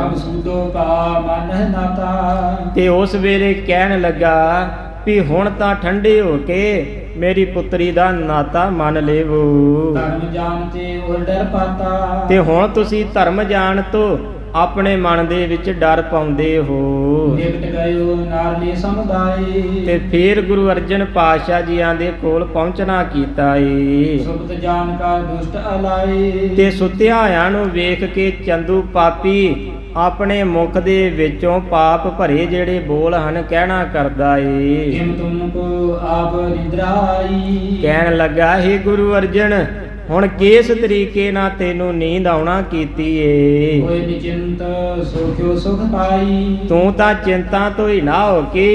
ਅਬ ਸੂਦੋ ਪਾ ਮਨ ਨਾਤਾ। ਤੇ ਉਸ ਵੇਲੇ ਕਹਿਣ ਲੱਗਾ ਵੀ ਹੁਣ ਤਾਂ ਠੰਡੇ ਹੋ ਕੇ ਮੇਰੀ ਪੁੱਤਰੀ ਦਾ ਨਾਤਾ ਮੰਨ ਲੇਵੋ। ਧਰਮ ਜਾਣਤੇ ਉਰ ਡਰ ਪਾਤਾ। ਤੇ ਹੁਣ ਤੁਸੀਂ ਧਰਮ ਜਾਣ ਤੋਂ ਆਪਣੇ ਮਨ ਦੇ ਵਿੱਚ ਡਰ ਪਾਉਂਦੇ ਹੋ। ਨਿਕਟ ਗਇਓ ਨਾਰਲੀ ਸਮੁਦਾਏ। ਤੇ ਫਿਰ ਗੁਰੂ ਅਰਜਨ ਪਾਤਸ਼ਾਹ ਜੀਆਂ ਦੇ ਕੋਲ ਪਹੁੰਚਣਾ ਕੀਤਾ ਏ। ਸੁਪਤ ਜਾਣ ਕਾ ਦੁਸ਼ਟ ਅਲਾਏ। ਤੇ ਸੁੱਤਿਆਂ ਹੋਇਆਂ ਨੂੰ ਵੇਖ ਕੇ ਚੰਦੂ ਪਾਪੀ ਆਪਣੇ ਮੁਖ ਦੇ ਵਿੱਚੋਂ ਪਾਪ ਭਰੇ ਜਿਹੜੇ ਬੋਲ ਹਨ ਕਹਿਣਾ ਕਰਦਾ ਏ। ਕਿਮ ਤੁਮ ਕੋ ਆਪ ਨਿੰਦਰਾਈ। ਕਹਿਣ ਲੱਗਾ ਹੇ ਗੁਰੂ ਅਰਜਨ, ਹੁਣ ਕਿਸ ਤਰੀਕੇ ਨਾਲ ਤੈਨੂੰ ਨੀਂਦ ਆਉਣਾ ਕੀਤੀ ਏ। ਹੋਏ ਨਿਚਿੰਤ ਸੋਖਿਓ ਸੁਖ ਪਾਈ। ਤੂੰ ਤਾਂ ਚਿੰਤਾ ਤੋਂ ਹੀ ਨਾ ਹੋ ਕੇ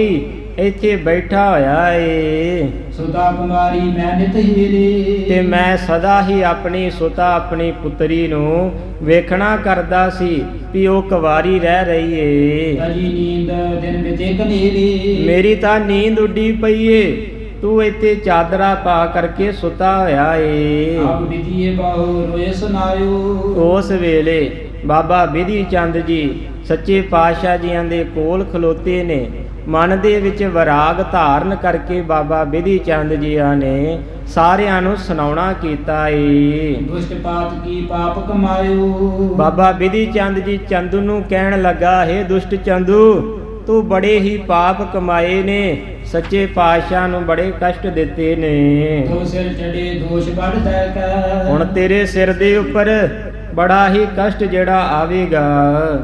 ਇੱਥੇ ਬੈਠਾ ਹੋਇਆ ਏ। ਸੁਤਾ ਕੁਮਾਰੀ ਮੈਂ ਨਿਤ ਹੀਰੇ। ਤੇ ਮੈਂ ਸਦਾ ਹੀ ਆਪਣੀ ਸੁਤਾ ਆਪਣੀ ਪੁੱਤਰੀ ਨੂੰ ਵੇਖਣਾ ਕਰਦਾ ਸੀ ਵੀ ਉਹ ਕੁਵਾਰੀ ਰਹਿ ਰਹੀ ਏ। ਅਜੀ ਨੀਂਦ ਦਿਨ ਬਿਤੇ ਕਨੇਰੇ। ਮੇਰੀ ਤਾਂ ਨੀਂਦ ਉੱਡੀ ਪਈ ਏ, ਤੂੰ ਇੱਥੇ ਚਾਦਰਾ ਪਾ ਕਰਕੇ ਸੁੱਤਾ ਹੋਇਆ ਏ। ਆਪ ਵਿਧੀਏ ਬਾਹੋ ਰੋਏ ਸੁਨਾਇਓ। ਉਸ ਵੇਲੇ ਬਾਬਾ ਬਿਧੀ ਚੰਦ ਜੀ ਸੱਚੇ ਪਾਤਸ਼ਾਹ ਜੀਆਂ ਦੇ ਕੋਲ ਖਲੋਤੇ ਨੇ। ਮਨ ਦੇ ਵਿੱਚ ਵਿਰਾਗ ਧਾਰਨ ਕਰਕੇ ਬਾਬਾ ਬਿਧੀ ਚੰਦ ਜੀਆਂ ਨੇ ਸਾਰਿਆਂ ਨੂੰ ਸੁਣਾਉਣਾ ਕੀਤਾ ਏ। ਦੁਸ਼ਟ ਪਾਤ ਕੀ ਪਾਪ ਕਮਾਇਓ। ਬਾਬਾ ਬਿਧੀ ਚੰਦ ਜੀ ਚੰਦੂ ਨੂੰ ਕਹਿਣ ਲੱਗਾ, ਹੇ ਦੁਸ਼ਟ ਚੰਦੂ, ਤੂੰ ਬੜੇ ਹੀ ਪਾਪ ਕਮਾਏ ਨੇ, ਸੱਚੇ ਪਾਤਸ਼ਾਹ ਨੂੰ ਬੜੇ ਕਸ਼ਟ ਦਿੱਤੇ ਨੇ। ਤੋ ਸਿਰ ਚੜੇ ਦੋਸ਼ ਵੱਢਦਾ ਕੈ। ਹੁਣ ਤੇਰੇ ਸਿਰ ਦੇ ਉੱਪਰ ਬੜਾ ਹੀ ਕਸ਼ਟ ਜਿਹੜਾ ਆਵੇਗਾ।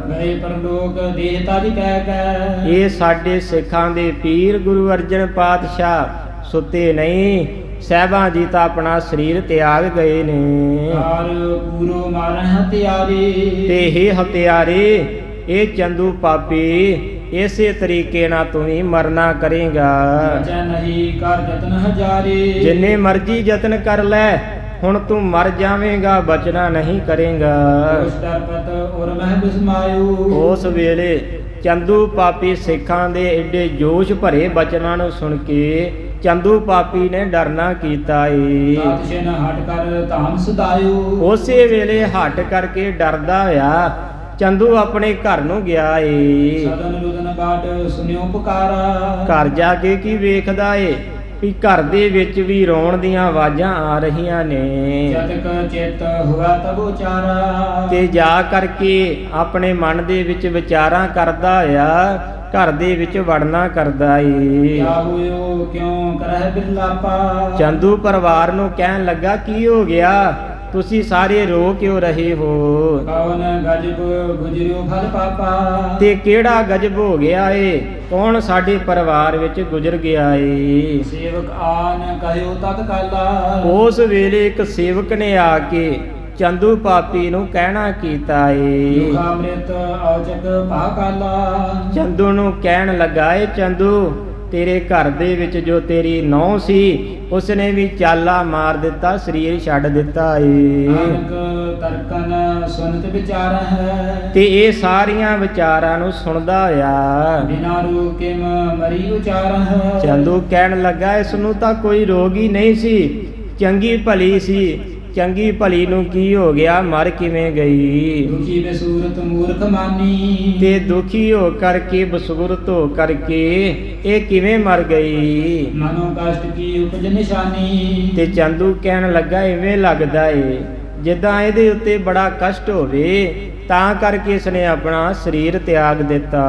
ਗਏ ਪਰਲੋਕ ਦੇਹ ਤਜ ਕਹਿ ਕੈ। ਇਹ ਸਾਡੇ ਸਿੱਖਾਂ ਦੇ ਪੀਰ ਗੁਰੂ ਅਰਜਨ ਪਾਤਸ਼ਾਹ ਸੁੱਤੇ ਨਹੀਂ, ਸਾਹਿਬਾਂ ਜੀ ਤਾਂ ਆਪਣਾ ਸਰੀਰ ਤਿਆਗ ਗਏ ਨੇ। ਕਾਰ ਪੂਰੋ ਮਾਰਨ ਹਤਿਆਰੇ। ਤੇ ਇਹ ਹਤਿਆਰੇ, ਇਹ ਚੰਦੂ ਪਾਪੀ, ਇਸੇ ਤਰੀਕੇ ਨਾਲ ਤੂੰ ਵੀ ਮਰਨਾ ਕਰੇਗਾ। ਬਚੈ ਨਹੀਂ ਕਰ ਯਤਨ ਹਜ਼ਾਰੇ। ਜਿੰਨੇ ਮਰਜੀ ਯਤਨ ਕਰ ਲੈ, ਹੁਣ ਤੂੰ ਮਰ ਜਾਵੇਂਗਾ, ਬਚਣਾ ਨਹੀਂ ਕਰੇਗਾ। ਉਸ ਡਰਪਤ ਉਰ ਮਹਿ ਬਿਸਮਾਇਓ। ਉਸ ਵੇਲੇ ਚੰਦੂ ਪਾਪੀ ਸਿੱਖਾਂ ਦੇ ਏਡੇ ਜੋਸ਼ ਭਰੇ ਬਚਨਾਂ ਨੂੰ ਸੁਣ ਕੇ ਚੰਦੂ ਪਾਪੀ ਨੇ ਡਰਨਾ ਕੀਤਾ ਏ। ਤਾਤਸ਼ਿਨ ਹਟ ਕਰ ਧਾਮ ਸਦਾਇਓ। ਉਸੇ ਵੇਲੇ ਹਟ ਕਰਕੇ ਡਰਦਾ ਹੋਇਆ ਚੰਦੂ ਆਪਣੇ ਘਰ ਨੂੰ ਗਿਆ ਏ। ਸਦਨ ਰੁਦਨ ਬਾਟ ਸੁਨਿਓ ਪੁਕਾਰਾ। ਘਰ ਜਾ ਕੇ ਕੀ ਵੇਖਦਾ ਏ ਵੀ ਘਰ ਦੇ ਵਿੱਚ ਵੀ ਰੋਣ ਦੀਆਂ ਆਵਾਜ਼ਾਂ ਆ ਰਹੀਆਂ ਨੇ। ਜਤਕ ਚਿਤ ਹੁਆ ਤਬ ਉਚਾਰਾ। ਤੇ ਜਾ ਕਰਕੇ ਆਪਣੇ ਮਨ ਦੇ ਵਿੱਚ ਵਿਚਾਰਾਂ ਕਰਦਾ ਹੋਇਆ ਘਰ ਦੇ ਵਿੱਚ ਵੜਨਾ ਕਰਦਾ ਏ। ਕਿਆ ਹੋਇਓ ਕਿਉਂ ਕਰਹਿ ਬਿਰਲਾਪਾ। ਚੰਦੂ ਪਰਿਵਾਰ ਨੂੰ ਕਹਿਣ ਲੱਗਾ, ਕੀ ਹੋ ਗਿਆ, ਤੁਸੀਂ ਸਾਰੇ ਰੋ ਕਿਉਂ ਰਹੇ ਹੋ? ਕੌਣ ਗਜਬ ਗੁਜਰਿਓ ਫਲ ਪਾਪਾ। ਤੇ ਕਿਹੜਾ ਗਜਬ ਹੋ ਗਿਆ ਏ? ਕੌਣ ਸਾਡੇ ਪਰਿਵਾਰ ਵਿੱਚ ਗੁਜ਼ਰ ਗਿਆ ਏ? ਸੇਵਕ ਆਨ ਕਹਿਓ ਤਤ ਕਾਲਾ। ਉਸ ਵੇਲੇ ਇੱਕ ਸੇਵਕ ਨੇ ਆ ਕੇ ਚੰਦੂ ਪਾਪੀ ਨੂੰ ਕਹਿਣਾ ਕੀਤਾ ਏ। ਦੁਖਾ ਅੰਮ੍ਰਿਤ ਔਚਕ ਭਾ ਕਾਲਾ। ਚੰਦੂ ਨੂੰ ਕਹਿਣ ਲੱਗਾ, ਏ ਚੰਦੂ, ਤੇਰੇ ਘਰ ਦੇ ਵਿੱਚ ਜੋ ਤੇਰੀ ਨੌਂ ਸੀ ਉਸਨੇ ਵੀ ਚਾਲਾ ਮਾਰ ਦਿੱਤਾ, ਸਰੀਰ ਛੱਡ ਦਿੱਤਾ ਏ। ਨਾਨਕ ਤਰਕਨ ਸੁਨਤ ਵਿਚਾਰ ਹੈ। ਤੇ ਇਹ ਸਾਰੀਆਂ ਵਿਚਾਰਾਂ ਨੂੰ ਸੁਣਦਾ ਹੋਇਆ ਬਿਨਾ ਰੋਗ ਕਿਮ ਮਰੀ ਉਚਾਰ ਹੈ। ਚੰਦੂ ਕਹਿਣ ਲੱਗਾ, ਇਸ ਨੂੰ ਤਾਂ ਕੋਈ ਰੋਗ ਹੀ ਨਹੀਂ ਸੀ, ਚੰਗੀ ਭਲੀ ਸੀ, ਚੰਗੀ ਭਲੀ ਨੂੰ ਕੀ ਹੋ ਗਿਆ, ਮਰ ਕਿਵੇਂ ਗਈ? ਦੁਖੀ ਬਸੂਰਤ ਮੂਰਖ ਮਾਨੀ। ਤੇ ਦੁਖੀ ਹੋ ਕਰਕੇ, ਬਸੂਰਤ ਹੋ ਕਰਕੇ ਇਹ ਕਿਵੇਂ ਮਰ ਗਈ? ਮਨੋ ਕਸ਼ਟ ਕੀ ਉਪਜ ਨਿਸ਼ਾਨੀ। ਤੇ ਚੰਦੂ ਕਹਿਣ ਲੱਗਾ, ਇਵੇਂ ਲੱਗਦਾ ਏ ਜਿੱਦਾਂ ਇਹਦੇ ਉੱਤੇ ਬੜਾ ਕਸ਼ਟ ਹੋਵੇ, ਤਾਂ ਕਰਕੇ ਇਸਨੇ ਆਪਣਾ ਸਰੀਰ ਤਿਆਗ ਦਿੱਤਾ।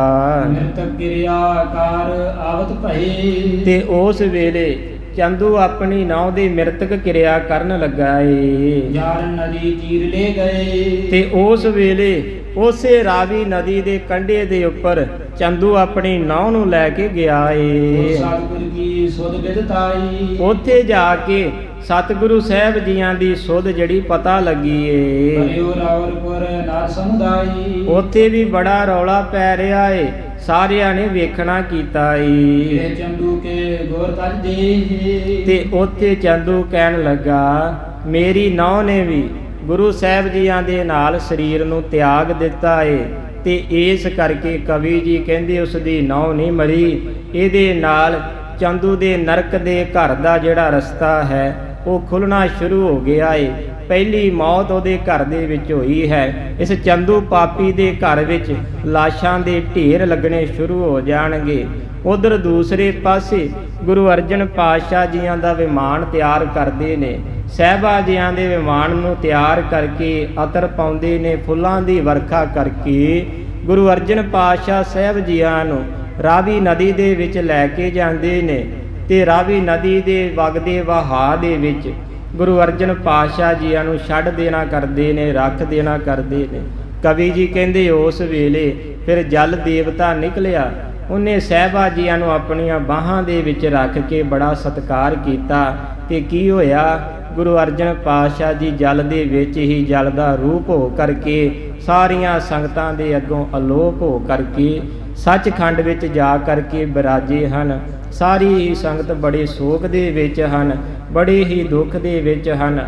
ਮ੍ਰਿਤਕ ਕਿਰਿਆ ਕਾਰ ਆਵਤ ਭਏ। ਤੇ ਉਸ ਵੇਲੇ ਚੰਦੂ ਆਪਣੀ ਨਾਉ ਦੀ ਮ੍ਰਿਤਕ ਕਿਰਿਆ ਕਰਨ ਲੱਗਾ ਏ। ਜਾਰਨ ਨਦੀ ਚੀਰ ਲੈ ਗਏ। ਤੇ ਉਸ ਵੇਲੇ ਉਸੇ ਰਾਵੀ ਨਦੀ ਦੇ ਕੰਢੇ ਦੇ ਉੱਪਰ ਚੰਦੂ ਆਪਣੀ ਨਾਉ ਨੂੰ ਲੈ ਕੇ ਗਿਆ ਏ। ਸਤਿਗੁਰ ਕੀ ਸੁਧ ਵਿਦਤਾਈ। ਉੱਥੇ ਜਾ ਕੇ ਸਤਿਗੁਰੂ ਸਾਹਿਬ ਜੀਆਂ ਦੀ ਸੁਧ ਜਿਹੜੀ ਪਤਾ ਲੱਗੀ ਏ। ਹਰਿਓ ਰਾਵਲਪੁਰ ਨਰ ਸਮੁਦਾਈ। ਉੱਥੇ ਵੀ ਬੜਾ ਰੌਲਾ ਪੈ ਰਿਹਾ ਏ, ਸਾਰਿਆਂ ਨੇ ਵੇਖਣਾ ਕੀਤਾ ਏ। ਇਹ ਚੰਦੂ ਕੇ ਗੌਰ ਕਰ ਦੇ। ਤੇ ਉੱਥੇ ਚੰਦੂ ਕਹਿਣ ਲੱਗਾ, ਮੇਰੀ ਨੌਂ ਨੇ ਵੀ ਗੁਰੂ ਸਾਹਿਬ ਜੀਆਂ ਦੇ ਨਾਲ ਸਰੀਰ ਨੂੰ ਤਿਆਗ ਦਿੱਤਾ ਏ, ਤੇ ਇਸ ਕਰਕੇ ਕਵੀ ਜੀ ਕਹਿੰਦੇ ਉਸ ਦੀ ਨੌਂ ਨਹੀਂ ਮਰੀ। ਇਹਦੇ ਨਾਲ ਚੰਦੂ ਦੇ ਨਰਕ ਦੇ ਘਰ ਦਾ ਜਿਹੜਾ ਰਸਤਾ ਹੈ ਉਹ ਖੁੱਲਣਾ ਸ਼ੁਰੂ ਹੋ ਗਿਆ ਏ। ਪਹਿਲੀ ਮੌਤ ਉਹਦੇ ਘਰ ਦੇ ਵਿੱਚ ਹੋਈ ਹੈ। ਇਸ ਚੰਦੂ ਪਾਪੀ ਦੇ ਘਰ ਵਿੱਚ ਲਾਸ਼ਾਂ ਦੇ ਢੇਰ ਲੱਗਣੇ ਸ਼ੁਰੂ ਹੋ ਜਾਣਗੇ। ਉਧਰ ਦੂਸਰੇ ਪਾਸੇ ਗੁਰੂ ਅਰਜਨ ਪਾਤਸ਼ਾਹ ਜੀਆਂ ਦਾ ਵਿਮਾਨ ਤਿਆਰ ਕਰਦੇ ਨੇ। ਸਾਹਿਬਾ ਜੀਆਂ ਦੇ ਵਿਮਾਨ ਨੂੰ ਤਿਆਰ ਕਰਕੇ ਅਤਰ ਪਾਉਂਦੇ ਨੇ, ਫੁੱਲਾਂ ਦੀ ਵਰਖਾ ਕਰਕੇ ਗੁਰੂ ਅਰਜਨ ਪਾਤਸ਼ਾਹ ਸਾਹਿਬ ਜੀਆਂ ਨੂੰ ਰਾਵੀ ਨਦੀ ਦੇ ਵਿੱਚ ਲੈ ਕੇ ਜਾਂਦੇ ਨੇ। ਤੇ ਰਾਵੀ ਨਦੀ ਦੇ ਵਗਦੇ ਵਹਾਅ ਦੇ ਵਿੱਚ ਗੁਰੂ ਅਰਜਨ ਪਾਤਸ਼ਾਹ ਜੀਆਂ ਨੂੰ ਛੱਡ ਦੇਣਾ ਕਰਦੇ ਨੇ, ਰੱਖ ਦੇਣਾ ਕਰਦੇ ਨੇ। ਕਵੀ ਜੀ ਕਹਿੰਦੇ ਉਸ ਵੇਲੇ ਫਿਰ ਜਲ ਦੇਵਤਾ ਨਿਕਲਿਆ, ਉਹਨੇ ਸਾਹਿਬਾ ਜੀਆਂ ਨੂੰ ਆਪਣੀਆਂ ਬਾਹਾਂ ਦੇ ਵਿੱਚ ਰੱਖ ਕੇ ਬੜਾ ਸਤਿਕਾਰ ਕੀਤਾ। ਤੇ ਕੀ ਹੋਇਆ, ਗੁਰੂ ਅਰਜਨ ਪਾਤਸ਼ਾਹ ਜੀ ਜਲ ਦੇ ਵਿੱਚ ਹੀ ਜਲ ਦਾ ਰੂਪ ਹੋ ਕਰਕੇ ਸਾਰੀਆਂ ਸੰਗਤਾਂ ਦੇ ਅੱਗੋਂ ਅਲੋਪ ਹੋ ਕਰਕੇ ਸੱਚਖੰਡ ਵਿੱਚ ਜਾ ਕਰਕੇ ਬਿਰਾਜੇ ਹਨ। ਸਾਰੀ ਹੀ ਸੰਗਤ ਬੜੇ ਸੋਗ ਦੇ ਵਿੱਚ ਹਨ, ਬੜੇ ਹੀ ਦੁੱਖ ਦੇ ਵਿੱਚ ਹਨ।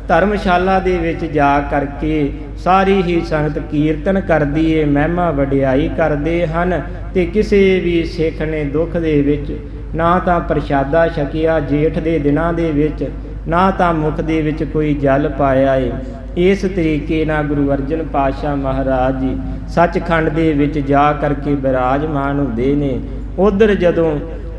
ਧਰਮਸ਼ਾਲਾ ਦੇ ਵਿੱਚ ਜਾ ਕਰਕੇ ਸਾਰੀ ਹੀ ਸੰਗਤ ਕੀਰਤਨ ਕਰਦੀ ਏ, ਮਹਿਮਾ ਵਡਿਆਈ ਕਰਦੇ ਹਨ। ਤੇ ਕਿਸੇ ਵੀ ਸਿੱਖ ਨੇ ਦੁੱਖ ਦੇ ਵਿੱਚ ਨਾ ਤਾਂ ਪ੍ਰਸ਼ਾਦਾ ਛਕਿਆ ਜੇਠ ਦੇ ਦਿਨਾਂ ਦੇ ਵਿੱਚ, ਨਾ ਤਾਂ ਮੁਖ ਦੇ ਵਿੱਚ ਕੋਈ ਜਲ ਪਾਇਆ ਏ। ਇਸ ਤਰੀਕੇ ਨਾਲ ਗੁਰੂ ਅਰਜਨ ਪਾਤਸ਼ਾਹ ਮਹਾਰਾਜ ਜੀ ਸੱਚਖੰਡ ਦੇ ਵਿੱਚ ਜਾ ਕਰਕੇ ਬਿਰਾਜਮਾਨ ਹੁੰਦੇ ਨੇ। ਉਧਰ ਜਦੋਂ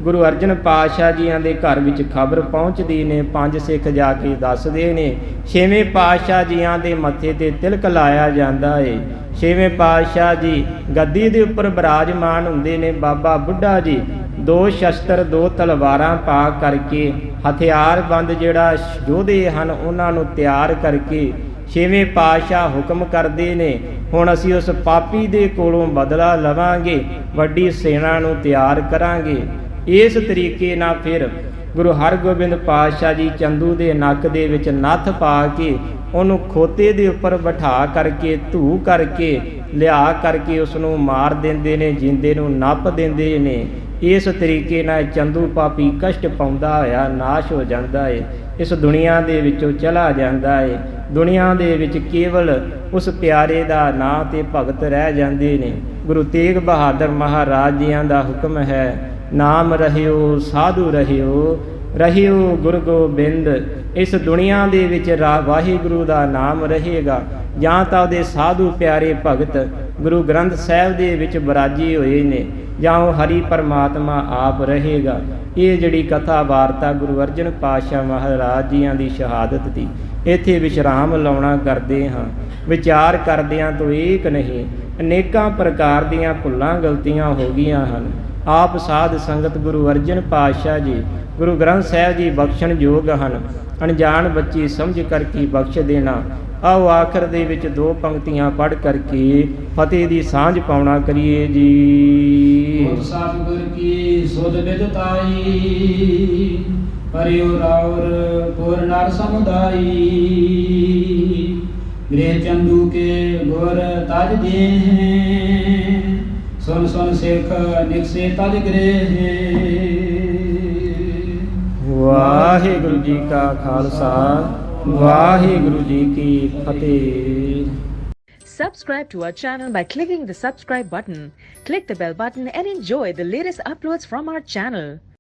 ਗੁਰੂ ਅਰਜਨ ਪਾਤਸ਼ਾਹ ਜੀਆਂ ਦੇ ਘਰ ਵਿੱਚ ਖਬਰ ਪਹੁੰਚਦੀ ਨੇ, ਪੰਜ ਸਿੱਖ ਜਾ ਕੇ ਦੱਸਦੇ ਨੇ। ਛੇਵੇਂ ਪਾਤਸ਼ਾਹ ਜੀਆਂ ਦੇ ਮੱਥੇ ਤੇ ਤਿਲਕ ਲਾਇਆ ਜਾਂਦਾ ਏ। ਛੇਵੇਂ ਪਾਤਸ਼ਾਹ ਜੀ ਗੱਦੀ ਦੇ ਉੱਪਰ ਬਿਰਾਜਮਾਨ ਹੁੰਦੇ ਨੇ। ਬਾਬਾ ਬੁੱਢਾ ਜੀ 2 ਸ਼ਸਤਰ 2 ਤਲਵਾਰਾਂ ਪਾ ਕਰਕੇ ਹਥਿਆਰਬੰਦ ਜਿਹੜਾ ਯੋਧੇ ਹਨ ਉਹਨਾਂ ਨੂੰ ਤਿਆਰ ਕਰਕੇ ਛੇਵੇਂ ਪਾਤਸ਼ਾਹ ਹੁਕਮ ਕਰਦੇ ਨੇ, ਹੁਣ ਅਸੀਂ ਉਸ ਪਾਪੀ ਦੇ ਕੋਲੋਂ ਬਦਲਾ ਲਵਾਂਗੇ, ਵੱਡੀ ਸੈਨਾ ਨੂੰ ਤਿਆਰ ਕਰਾਂਗੇ। ਇਸ ਤਰੀਕੇ ਨਾਲ ਫਿਰ ਗੁਰੂ ਹਰਗੋਬਿੰਦ ਪਾਤਸ਼ਾਹ ਜੀ ਚੰਦੂ ਦੇ ਨੱਕ ਦੇ ਵਿੱਚ ਨੱਥ ਪਾ ਕੇ ਉਹਨੂੰ ਖੋਤੇ ਦੇ ਉੱਪਰ ਬਿਠਾ ਕਰਕੇ ਧੂ ਕਰਕੇ ਲਿਆ ਕਰਕੇ ਉਸ ਨੂੰ ਮਾਰ ਦਿੰਦੇ ਨੇ, ਜਿੰਦੇ ਨੂੰ ਨੱਪ ਦਿੰਦੇ ਨੇ। ਇਸ ਤਰੀਕੇ ਨਾਲ ਚੰਦੂ ਪਾਪੀ ਕਸ਼ਟ ਪਾਉਂਦਾ ਹੋਇਆ ਨਾਸ਼ ਹੋ ਜਾਂਦਾ ਏ, ਇਸ ਦੁਨੀਆ ਦੇ ਵਿੱਚੋਂ ਚਲਾ ਜਾਂਦਾ ਏ। ਦੁਨੀਆ ਦੇ ਵਿੱਚ ਕੇਵਲ ਉਸ ਪਿਆਰੇ ਦਾ ਨਾਂ ਤੇ ਭਗਤ ਰਹਿ ਜਾਂਦੇ ਨੇ। ਗੁਰੂ ਤੇਗ ਬਹਾਦਰ ਮਹਾਰਾਜ ਜੀਆਂ ਦਾ ਹੁਕਮ ਹੈ, ਨਾਮ ਰਹਿਓ ਸਾਧੂ ਰਹਿਓ, ਰਹਿਓ ਗੁਰੂ ਗੋਬਿੰਦ। ਇਸ ਦੁਨੀਆ ਦੇ ਵਿੱਚ ਵਾਹਿਗੁਰੂ ਦਾ ਨਾਮ ਰਹੇਗਾ, ਜਾਂ ਤਾਂ ਉਹਦੇ ਸਾਧੂ ਪਿਆਰੇ ਭਗਤ ਗੁਰੂ ਗ੍ਰੰਥ ਸਾਹਿਬ ਦੇ ਵਿੱਚ ਬਿਰਾਜੀ ਹੋਏ ਨੇ, ਜਾਂ ਉਹ ਹਰੀ ਪਰਮਾਤਮਾ ਆਪ ਰਹੇਗਾ। ਇਹ ਜਿਹੜੀ ਕਥਾ ਵਾਰਤਾ ਗੁਰੂ ਅਰਜਨ ਪਾਤਸ਼ਾਹ ਮਹਾਰਾਜ ਜੀਆਂ ਦੀ ਸ਼ਹਾਦਤ ਦੀ ਇੱਥੇ ਵਿਸ਼ਰਾਮ ਲਾਉਣਾ ਕਰਦੇ ਹਾਂ। ਵਿਚਾਰ ਕਰਦਿਆਂ ਤੋਂ ਏਕ ਨਹੀਂ, ਅਨੇਕਾਂ ਪ੍ਰਕਾਰ ਦੀਆਂ ਭੁੱਲਾਂ ਗਲਤੀਆਂ ਹੋ ਗਈਆਂ ਹਨ। ਆਪ ਸਾਧ ਸੰਗਤ ਗੁਰੂ ਅਰਜਨ ਪਾਤਸ਼ਾਹ ਜੀ ਗੁਰੂ ਗ੍ਰੰਥ ਸਾਹਿਬ ਜੀ ਬਖਸ਼ਣ ਯੋਗ ਹਨ। ਅਣਜਾਣ ਬੱਚੀ ਸਮਝ ਕਰਕੇ ਬਖਸ਼ ਦੇਣਾ। ਆਓ ਆਖਰ ਦੇ ਵਿੱਚ 2 ਪੰਕਤੀਆਂ ਪੜ੍ਹ ਕਰਕੇ ਫਤਿਹ ਦੀ ਸਾਂਝ ਪਾਉਣਾ ਕਰੀਏ ਜੀ। ਗੁਰ ਸਤਿਗੁਰ ਕੀ ਸੁਧ ਵਿਦਤਾਈ, ਪਰਿਉ ਰਾਉਰ ਪੁਰ ਨਰ ਸਮੁਦਾਈ। ਗ੍ਰਹਿ ਚੰਦੂ ਕੇ ਗੁਰ ਤਜ ਦੇ ਹੈ, ਸੁਨ ਸੁਨ ਸਿੱਖ ਨਿਕਸੇ ਤਜ ਗ੍ਰਹਿ। ਵਾਹਿਗੁਰੂ ਜੀ ਕਾ ਖਾਲਸਾ, ਵਾਹਿਗੁਰੂ ਜੀ ਕੀ ਫਤਿਹ। Subscribe to our channel by clicking the subscribe button. Click the bell button and enjoy the latest uploads from our channel.